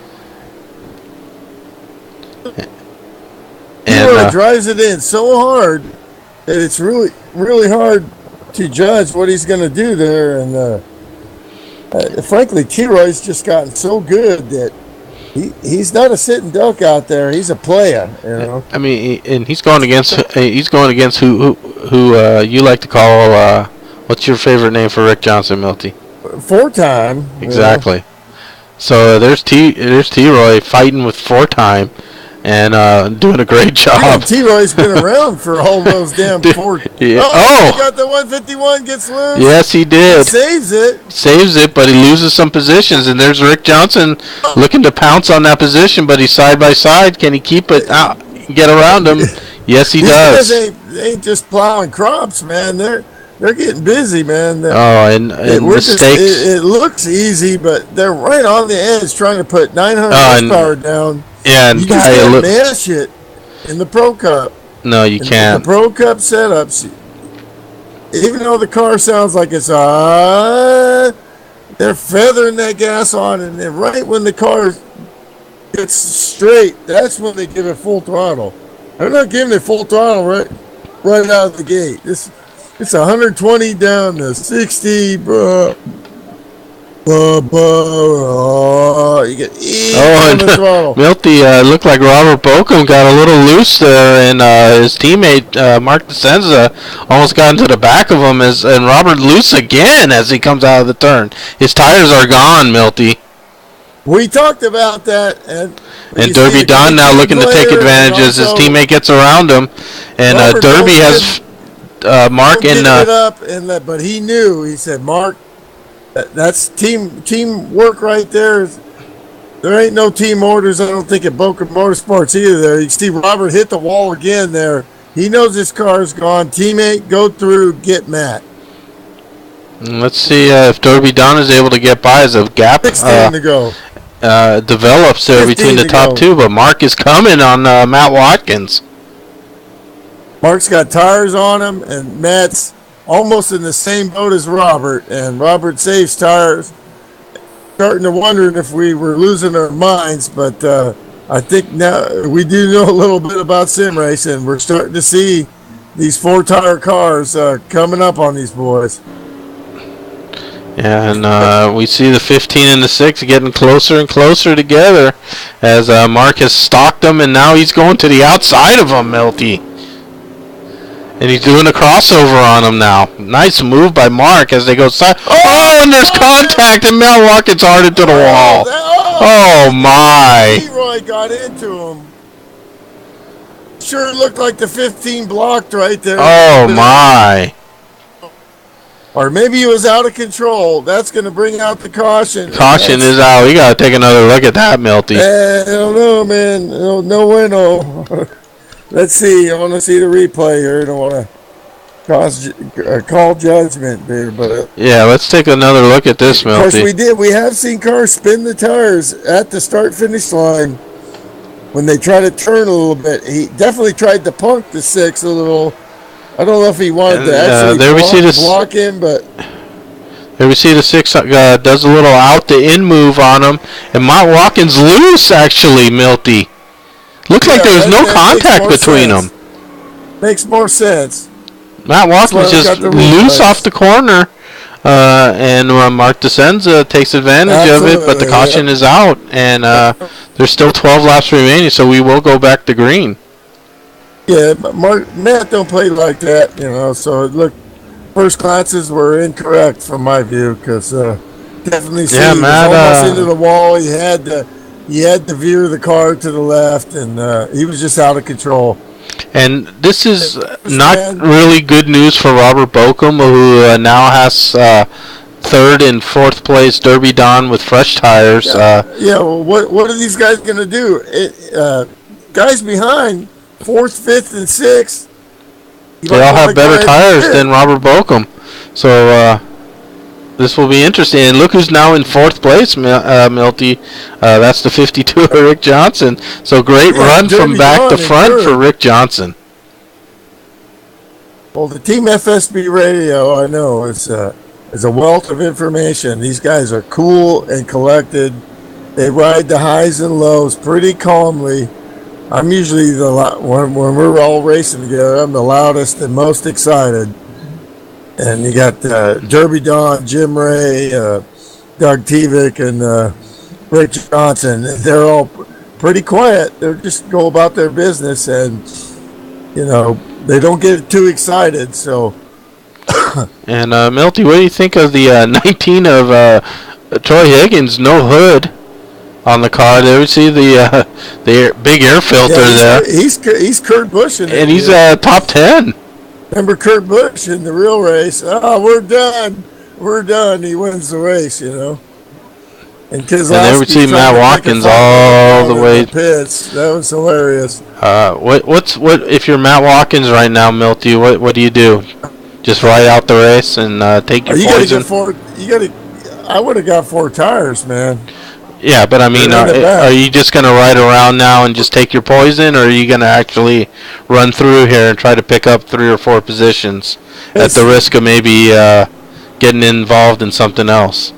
T-Roy drives it in so hard that it's really, really hard to judge what he's going to do there. And frankly, T-Roy's just gotten so good that he's not a sitting duck out there. He's a player, you know. I mean, and he's going against who you like to call. What's your favorite name for Rick Johnson, Milty? 4-time. Exactly. So there's T-Roy fighting with 4-time. and doing a great job. T-Roy's been around for all those damn four. Yeah. Oh, he got the 151, gets loose. Yes, he did. He saves it, but he loses some positions, and there's Rick Johnson looking to pounce on that position, but he's side by side. Can he keep it out, get around him? Yes, he does. They ain't just plowing crops, man. They're getting busy, man. And mistakes. It looks easy, but they're right on the edge trying to put 900 horsepower down. Yeah, and you just can't mash it in the Pro Cup. No, you can't. In the Pro Cup setups, even though the car sounds like it's they're feathering that gas on, and then right when the car gets straight, that's when they give it full throttle. They're not giving it full throttle right out of the gate. It's 120 down to 60, bro. You get on the throttle. Milty looked like Robert Bokum got a little loose there, and his teammate Mark DeSenza almost got into the back of him, and Robert loose again as he comes out of the turn. His tires are gone, Milty. We talked about that, and Derby Don now looking to take advantage as his teammate gets around him, and Derby has Mark and but he knew. He said, "Mark, that's teamwork right there. There ain't no team orders. I don't think at Boca Motorsports either. There, you see Robert hit the wall again. There, he knows his car's gone. Teammate, go through, get Matt." Let's see if Derby Don is able to get by as a gap 16 to go. Develops there between the top two, but Mark is coming on Matt Watkins. Mark's got tires on him, and Matt's almost in the same boat as Robert, and Robert saves tires. Starting to wondering if we were losing our minds, but I think now we do know a little bit about sim racing. We're starting to see these 4-tire cars coming up on these boys. Yeah, and we see the 15 and the 6 getting closer and closer together as Mark has stalked them, and now he's going to the outside of them, Milty. And he's doing a crossover on him now. Nice move by Mark as they go side. Oh, and there's contact, and Matt Watkins hard into the wall. Oh, my. Leroy got into him. Sure looked like the 15 blocked right there. Oh, my. Or maybe he was out of control. That's going to bring out the caution. Caution is out. We got to take another look at that, Milty. I don't know, man. No bueno. Let's see. I want to see the replay here. I don't want to call judgment there, but yeah, let's take another look at this, Milty. Of course, we did. We have seen cars spin the tires at the start-finish line when they try to turn a little bit. He definitely tried to punk the 6 a little. I don't know if he wanted to actually block him, but there we see the 6 does a little out-to-in move on him, and Matt Watkins loose, actually, Milty. Looked like there was no contact between them. Makes more sense. Matt Watkins just loose off the corner, and Mark DeSenza takes advantage of it, but the caution is out, and there's still 12 laps remaining, so we will go back to green. Yeah, but Matt don't play like that, so look, first glances were incorrect from my view, because definitely see he was almost into the wall. He had to veer the car to the left, and he was just out of control. And this is not really good news for Robert Bokum, who now has third and fourth place Derby Don with fresh tires. Well, what are these guys going to do? Guys behind, 4th, 5th, and 6th. They all have better tires than Robert Bokum. So this will be interesting. And look who's now in 4th place, Milty. That's the 52 of Rick Johnson. So great run from back to front for Rick Johnson. Well, the Team FSB radio, I know, is a wealth of information. These guys are cool and collected. They ride the highs and lows pretty calmly. I'm usually when we're all racing together, I'm the loudest and most excited. And you got Derby Don, Jim Ray, Doug Tevick, and Rick Johnson. They're all pretty quiet. They just go about their business, and they don't get too excited. So. And Milty, what do you think of the 19 of Troy Higgins, no hood? on the car. There we see the big air filter there. He's Kurt Busch in it. And he's top 10. Remember Kurt Busch in the real race? Oh, we're done. We're done. He wins the race, you know. And there we see Matt Watkins all the way. Pits. That was hilarious. What if you're Matt Watkins right now, Milty? What do you do? Just ride out the race and take your poison? I would have got 4 tires, man. Yeah, but I mean, are you just going to ride around now and just take your poison, or are you going to actually run through here and try to pick up 3 or 4 positions at the risk of maybe getting involved in something else?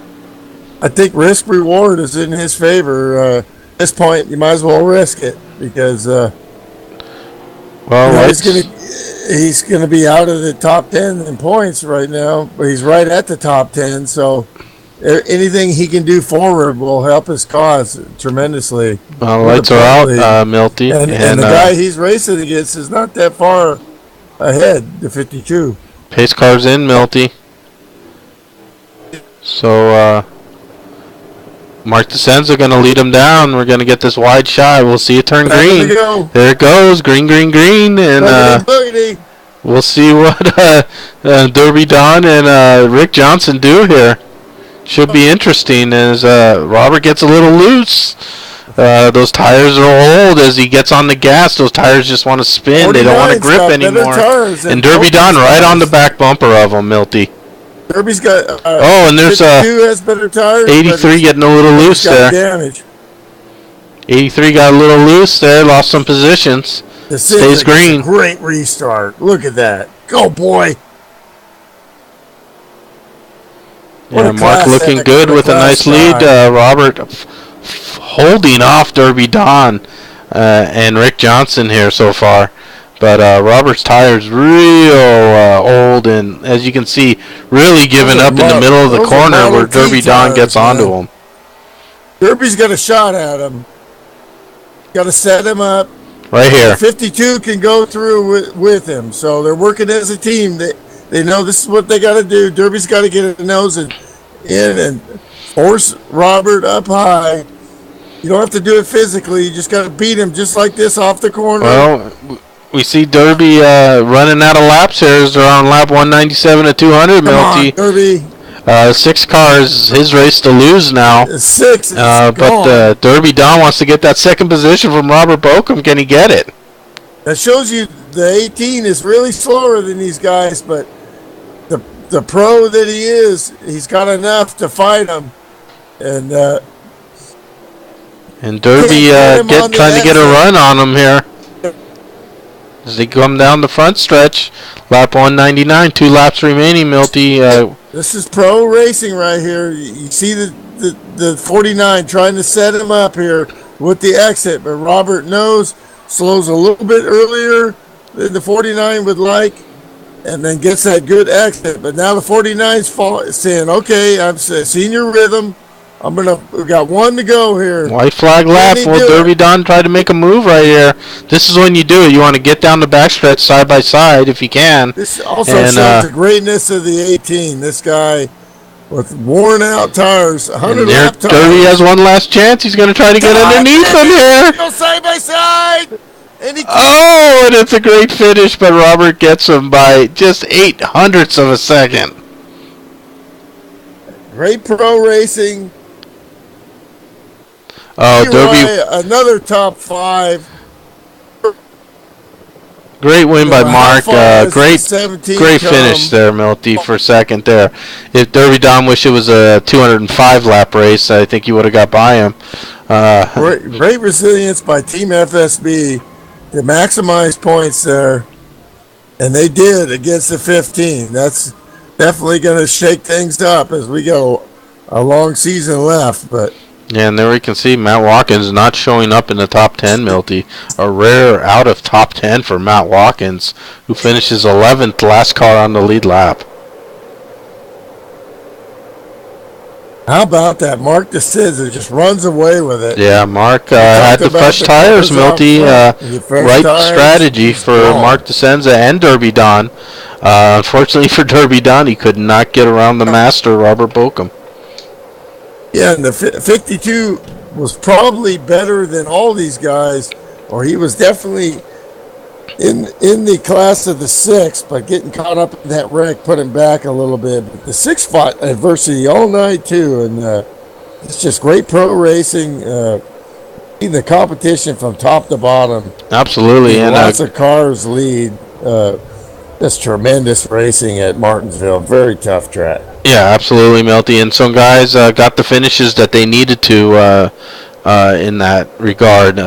I think risk reward is in his favor. At this point, you might as well risk it because he's gonna be out of the top 10 in points right now, but he's right at the top 10. So anything he can do forward will help his cause tremendously. Well, lights are out, Milty, and the guy he's racing against is not that far ahead. The 52 pace car's in, Milty. So. Mark DeSenza going to lead him down. We're going to get this wide shot. We'll see it turn green. There it goes. Green, green, green. And we'll see what Derby Don and Rick Johnson do here. Should be interesting as Robert gets a little loose. Those tires are old. As he gets on the gas, those tires just want to spin. They don't want to grip anymore. And Derby Don right on the back bumper of him, Milty. Derby's got. And there's 52 has better tires. 83 getting a little loose there. Damage. 83 got a little loose there. Lost some positions. Stays green. Great restart. Look at that. Go, boy. Yeah, Mark looking good with a nice lead. Robert holding off Derby Don and Rick Johnson here so far. But Robert's tire's real old, and as you can see, really giving up in the middle of the corner where Derby Don gets onto him. Derby's got a shot at him. Got to set him up. Right here. 52 can go through with him, so they're working as a team. They know this is what they got to do. Derby's got to get a nose in and force Robert up high. You don't have to do it physically. You just got to beat him just like this off the corner. Well, we see Derby running out of laps here. They're on lap 197 to 200. Milty. Derby. 6 cars, his race to lose now. 6. But Derby Don wants to get that second position from Robert Bokum. Can he get it? That shows you the 18 is really slower than these guys, but the pro that he is, he's got enough to fight him. And Derby trying to get a run on him here. As they come down the front stretch, lap 199, 2 laps remaining, Milty. This is pro racing right here. You see the 49 trying to set him up here with the exit, but Robert knows, slows a little bit earlier than the 49 would like, and then gets that good exit. But now the 49's saying, okay, I've seen your rhythm. We got 1 to go here. White flag lap. Well, Derby Don tried to make a move right here. This is when you do it. You want to get down the backstretch side by side if you can. This also shows the greatness of the 18. This guy with worn out tires, 100 lap tires. Derby has one last chance. He's going to try to get underneath him here. Go side by side. And it's a great finish, but Robert gets him by just 0.08 of a second. Great pro racing. Derby, another top 5. Great win by Mark. Great finish there, Milty, for second there. If Derby Don wished it was a 205 lap race, I think he would have got by him. Great resilience by Team FSB to maximize points there, and they did against the 15. That's definitely going to shake things up as we go a long season left, but. Yeah, and there we can see Matt Watkins not showing up in the top 10, Milty. A rare out of top 10 for Matt Watkins, who finishes 11th, last car on the lead lap. How about that? Mark DeSenza just runs away with it. Yeah, Mark had the fresh tires, Milty. Right strategy for Mark DeSenza and Derby Don. Unfortunately for Derby Don, he could not get around the master, Robert Bokum. Yeah, and the 52 was probably better than all these guys, or he was definitely in the class of the 6, but getting caught up in that wreck put him back a little bit. But the 6 fought adversity all night too, and it's just great pro racing. The competition from top to bottom. Absolutely, and lots of cars lead. Just tremendous racing at Martinsville. Very tough track. Yeah, absolutely, Milty. And some guys got the finishes that they needed to in that regard.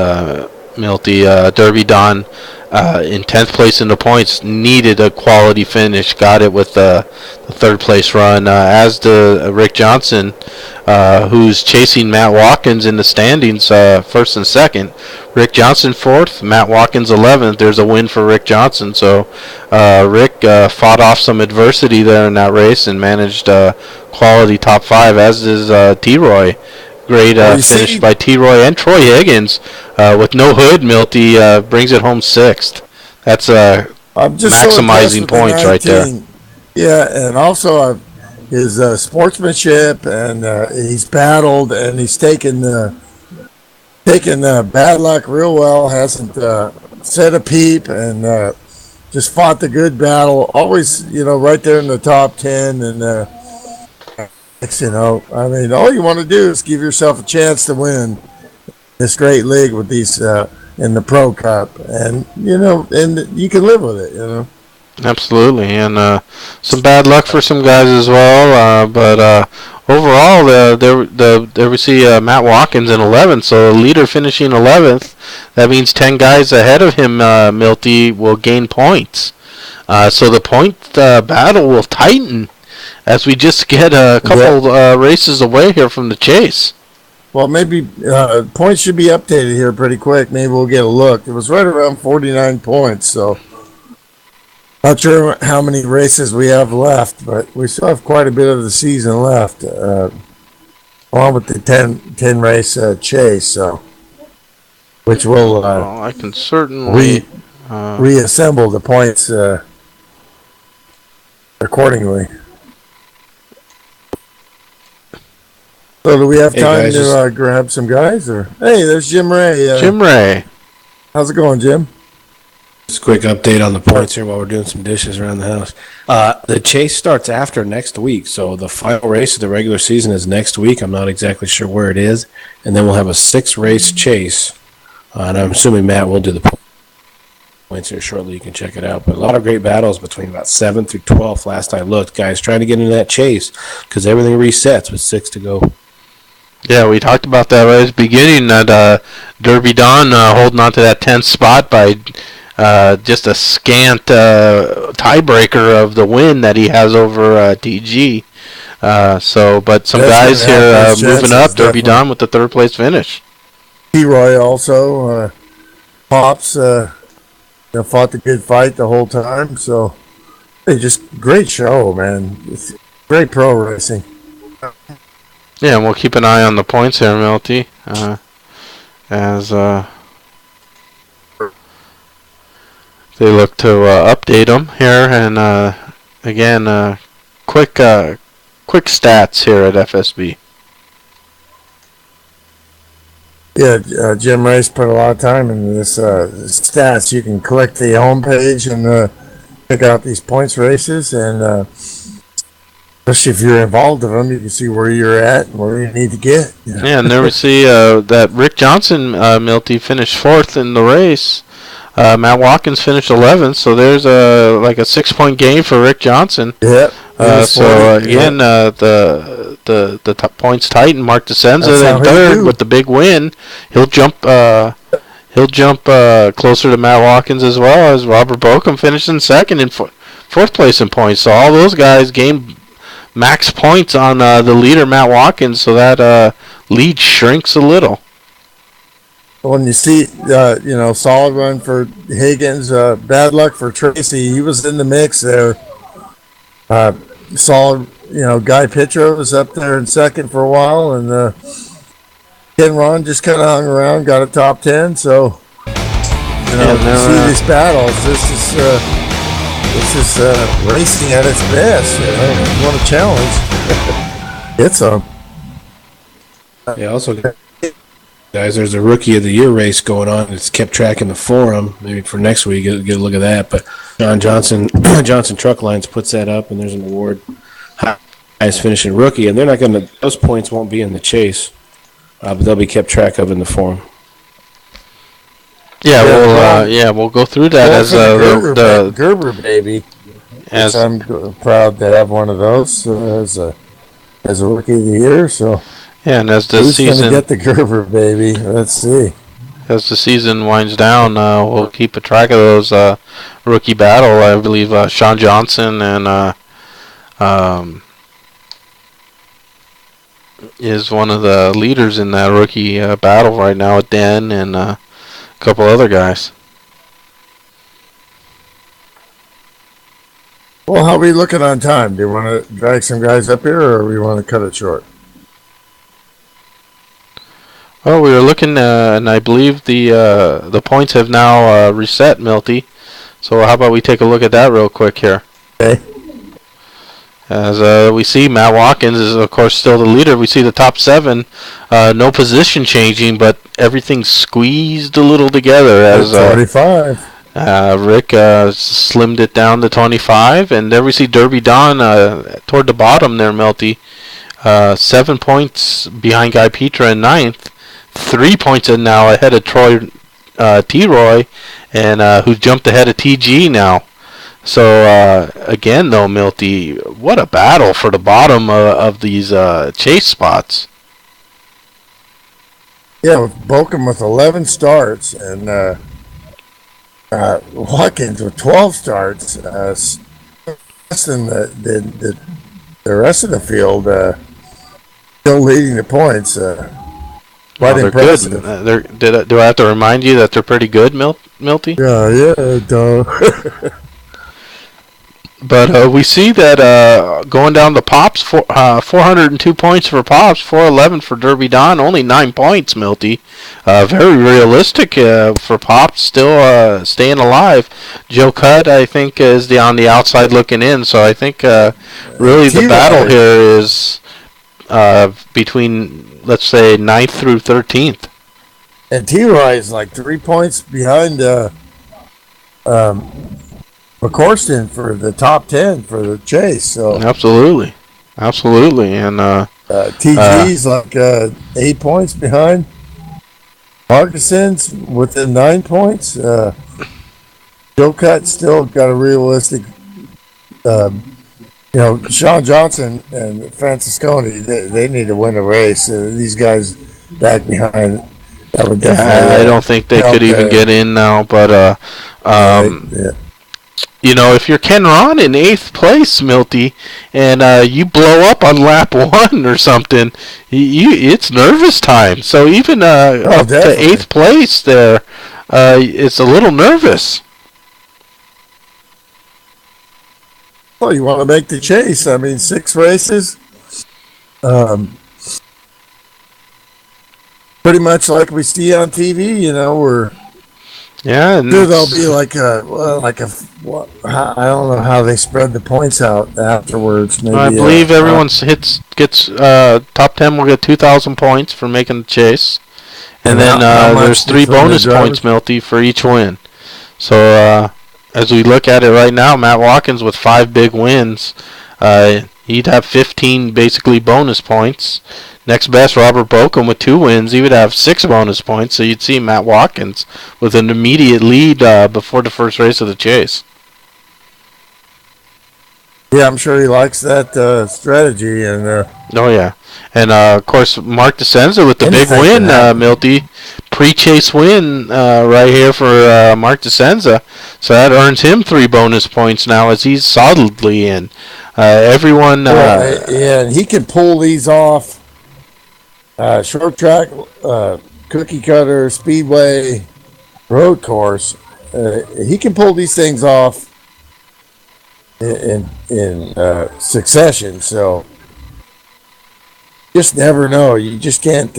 Milty, Derby Don, in 10th place in the points, needed a quality finish. Got it with the 3rd place run. As the Rick Johnson, who's chasing Matt Watkins in the standings, 1st and 2nd. Rick Johnson 4th, Matt Watkins 11th. There's a win for Rick Johnson. So Rick fought off some adversity there in that race and managed quality top 5, as is T-Roy. Great finish by T-Roy and Troy Higgins with no hood. Milty brings it home 6th. That's maximizing points right there. Yeah, and also his sportsmanship, and he's battled, and he's taken bad luck real well. Hasn't said a peep, and just fought the good battle. Always, right there in the top 10, and. I mean, all you want to do is give yourself a chance to win this great league with these in the Pro Cup, and and you can live with it. Absolutely, and some bad luck for some guys as well. But overall, there we see Matt Watkins in 11th, so the leader finishing 11th. That means 10 guys ahead of him, Milty, will gain points. So the point battle will tighten as we just get a couple races away here from the chase. Well, maybe points should be updated here pretty quick. Maybe we'll get a look. It was right around 49 points, so not sure how many races we have left, but we still have quite a bit of the season left, along with the 10 race chase, so which will I can certainly reassemble the points accordingly. So do we have time to grab some guys? Or hey, there's Jim Ray. Jim Ray. How's it going, Jim? Just a quick update on the points here while we're doing some dishes around the house. The chase starts after next week, so the final race of the regular season is next week. I'm not exactly sure where it is. And then we'll have a 6-race chase. And I'm assuming Matt will do the points here shortly. You can check it out. But a lot of great battles between about 7th through 12th last I looked. Guys trying to get into that chase because everything resets with 6 to go. Yeah, we talked about that right at the beginning, that Derby Don holding on to that 10th spot by just a scant tiebreaker of the win that he has over TG. But some guys here moving up. Derby Don with the 3rd place finish. T-Roy also. Pops fought the good fight the whole time. So, hey, just great show, man. It's great pro racing. Yeah, and we'll keep an eye on the points here, Milty, as they look to update them here. And again, quick stats here at FSB. Yeah, Jim Ray's put a lot of time into this stats. You can click the homepage and pick out these points races, and especially if you're involved in them, you can see where you're at and where you need to get. Yeah, and there we see that Rick Johnson, Milty, finished 4th in the race. Matt Watkins finished 11th, so there's a 6-point gain for Rick Johnson. Yep. Again, the top points tighten. Mark DeSenza in 3rd with the big win. He'll jump closer to Matt Watkins as well, as Robert Bokum finished in 2nd in 4th place in points. So all those guys gained max points on the leader, Matt Watkins, so that lead shrinks a little. When you see, solid run for Higgins, bad luck for Tracy. He was in the mix there. Solid, Guy Pitro was up there in 2nd for a while, and Ken Ron just kind of hung around, got a top 10. So, see these battles. This is racing at its best. You want a challenge? It's Yeah, also Guys, there's a Rookie of the Year race going on. It's kept track in the forum. Maybe for next week, get a look at that. But John Johnson Johnson Truck Lines puts that up, and there's an award, highest finishing rookie, and they're not going to. Those points won't be in the chase, but they'll be kept track of in the forum. Yeah, we'll go through that as the Gerber baby. As I'm proud to have one of those as a Rookie of the Year. So yeah, and as the who's season gonna get the Gerber baby? Let's see. As the season winds down, we'll keep a track of those rookie battle. I believe Sean Johnson and is one of the leaders in that rookie battle right now with Den and a couple other guys. Well, how are we looking on time? Do you want to drag some guys up here, or we want to cut it short? Well, we were looking, and I believe the points have now reset, Milty. So how about we take a look at that real quick here? Okay. As we see, Matt Watkins is, of course, still the leader. We see the top 7, no position changing, but everything's squeezed a little together. As 25. Rick slimmed it down to 25, and there we see Derby Don toward the bottom there, Milty. 7 points behind Guy Petra in 9th. 3 points in now ahead of Troy T-Roy, and who's jumped ahead of TG now. So, again, though, Milty, what a battle for the bottom of these chase spots. Yeah, with Bokum with 11 starts, and Watkins with 12 starts. Less than the rest of the field, still leading the points. Quite impressive. Good. Do I have to remind you that they're pretty good, Milty? Yeah, duh. But we see that going down the Pops, 402 points for Pops, 411 for Derby Don, only 9 points, Milty. Very realistic for Pops, still staying alive. Joe Cutt, I think, is on the outside looking in, so I think really the battle here is between, let's say, 9th through 13th. And T-Roy is like 3 points behind McCorston for the top 10 for the chase. So Absolutely, and TG's like 8 points behind. Parkinson's within 9 points. Joe Cutt still got a realistic. Sean Johnson and Francisconi, they need to win a race. These guys back behind. That would definitely. I don't think they could even get in now, but if you're Ken Ron in 8th place, Milty, and you blow up on lap 1 or something, it's nervous time. So even up to 8th place there, it's a little nervous. Well, you want to make the chase. I mean, 6 races. Pretty much like we see on TV, we're... Yeah, and there'll be I don't know how they spread the points out afterwards. Maybe, I believe everyone gets top 10 will get 2,000 points for making the chase, and then there's 3 bonus points, Milty, for each win. So as we look at it right now, Matt Watkins with 5 big wins, he'd have 15 basically bonus points. Next best, Robert Bokum with 2 wins. He would have 6 bonus points. So you'd see Matt Watkins with an immediate lead before the first race of the chase. Yeah, I'm sure he likes that strategy. And oh yeah, and of course Mark DeSenza with the big win, Milty, pre-chase win right here for Mark DeSenza. So that earns him 3 bonus points now as he's solidly in. Everyone, and he can pull these off. Short track, cookie cutter, speedway, road course. He can pull these things off in succession. So just never know. You just can't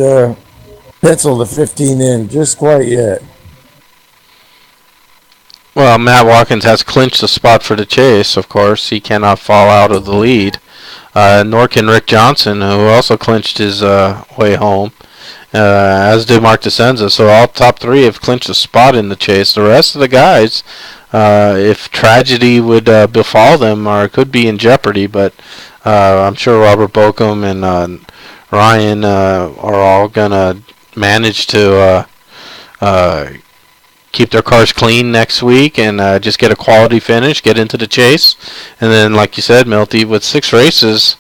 pencil the 15 in just quite yet. Well, Matt Watkins has clinched the spot for the chase. Of course, he cannot fall out of the lead. Nor can Rick Johnson, who also clinched his way home. as did Mark DeSenza. So all top three have clinched a spot in the chase. The rest of the guys, if tragedy would befall them, or could be in jeopardy, but I'm sure Robert Bochum and Ryan are all gonna manage to keep their cars clean next week and just get a quality finish, get into the chase, and then, like you said, Milty, with 6 races,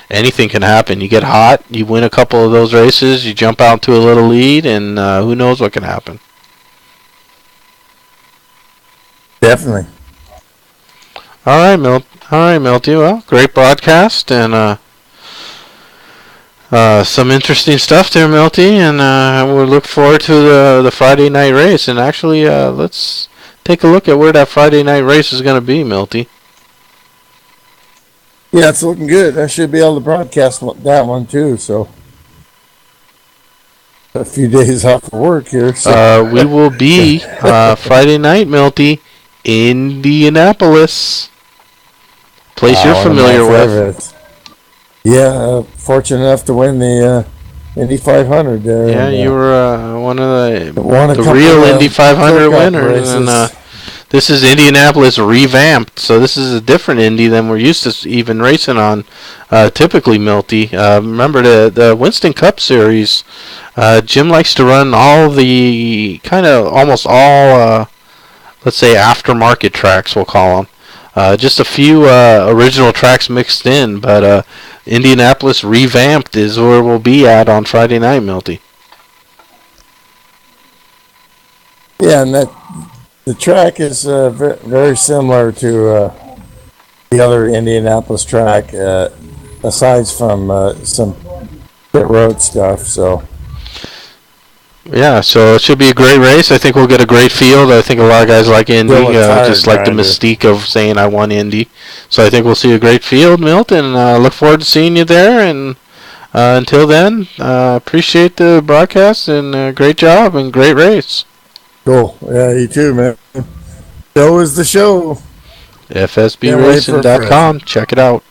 anything can happen. You get hot, you win a couple of those races, you jump out to a little lead, and who knows what can happen. Definitely. All right, Milty. Well, great broadcast and some interesting stuff there, Milty, and we'll look forward to the Friday night race. And actually, let's take a look at where that Friday night race is going to be, Milty. Yeah, it's looking good. I should be able to broadcast that one too. So a few days off of work here. So. We will be Friday night, Milty, Indianapolis. Place you're familiar with. Yeah, fortunate enough to win the Indy 500 there. Yeah, and, you were one of the couple real Indy 500 winners. Races. And this is Indianapolis revamped, so this is a different Indy than we're used to even racing on. Typically, Milty. Remember the Winston Cup Series. Jim likes to run all the almost all, let's say, aftermarket tracks, we'll call them. Just a few original tracks mixed in, but Indianapolis revamped is where we'll be at on Friday night, Milty. Yeah, and the track is very similar to the other Indianapolis track, aside from some pit road stuff. So. Yeah, so it should be a great race. I think we'll get a great field. I think a lot of guys like Indy, just like the mystique of saying I won Indy. So I think we'll see a great field, Milt, and look forward to seeing you there. And until then, appreciate the broadcast and great job and great race. Cool. Yeah, you too, man. Show is the show. FSBRacing.com. Check it out.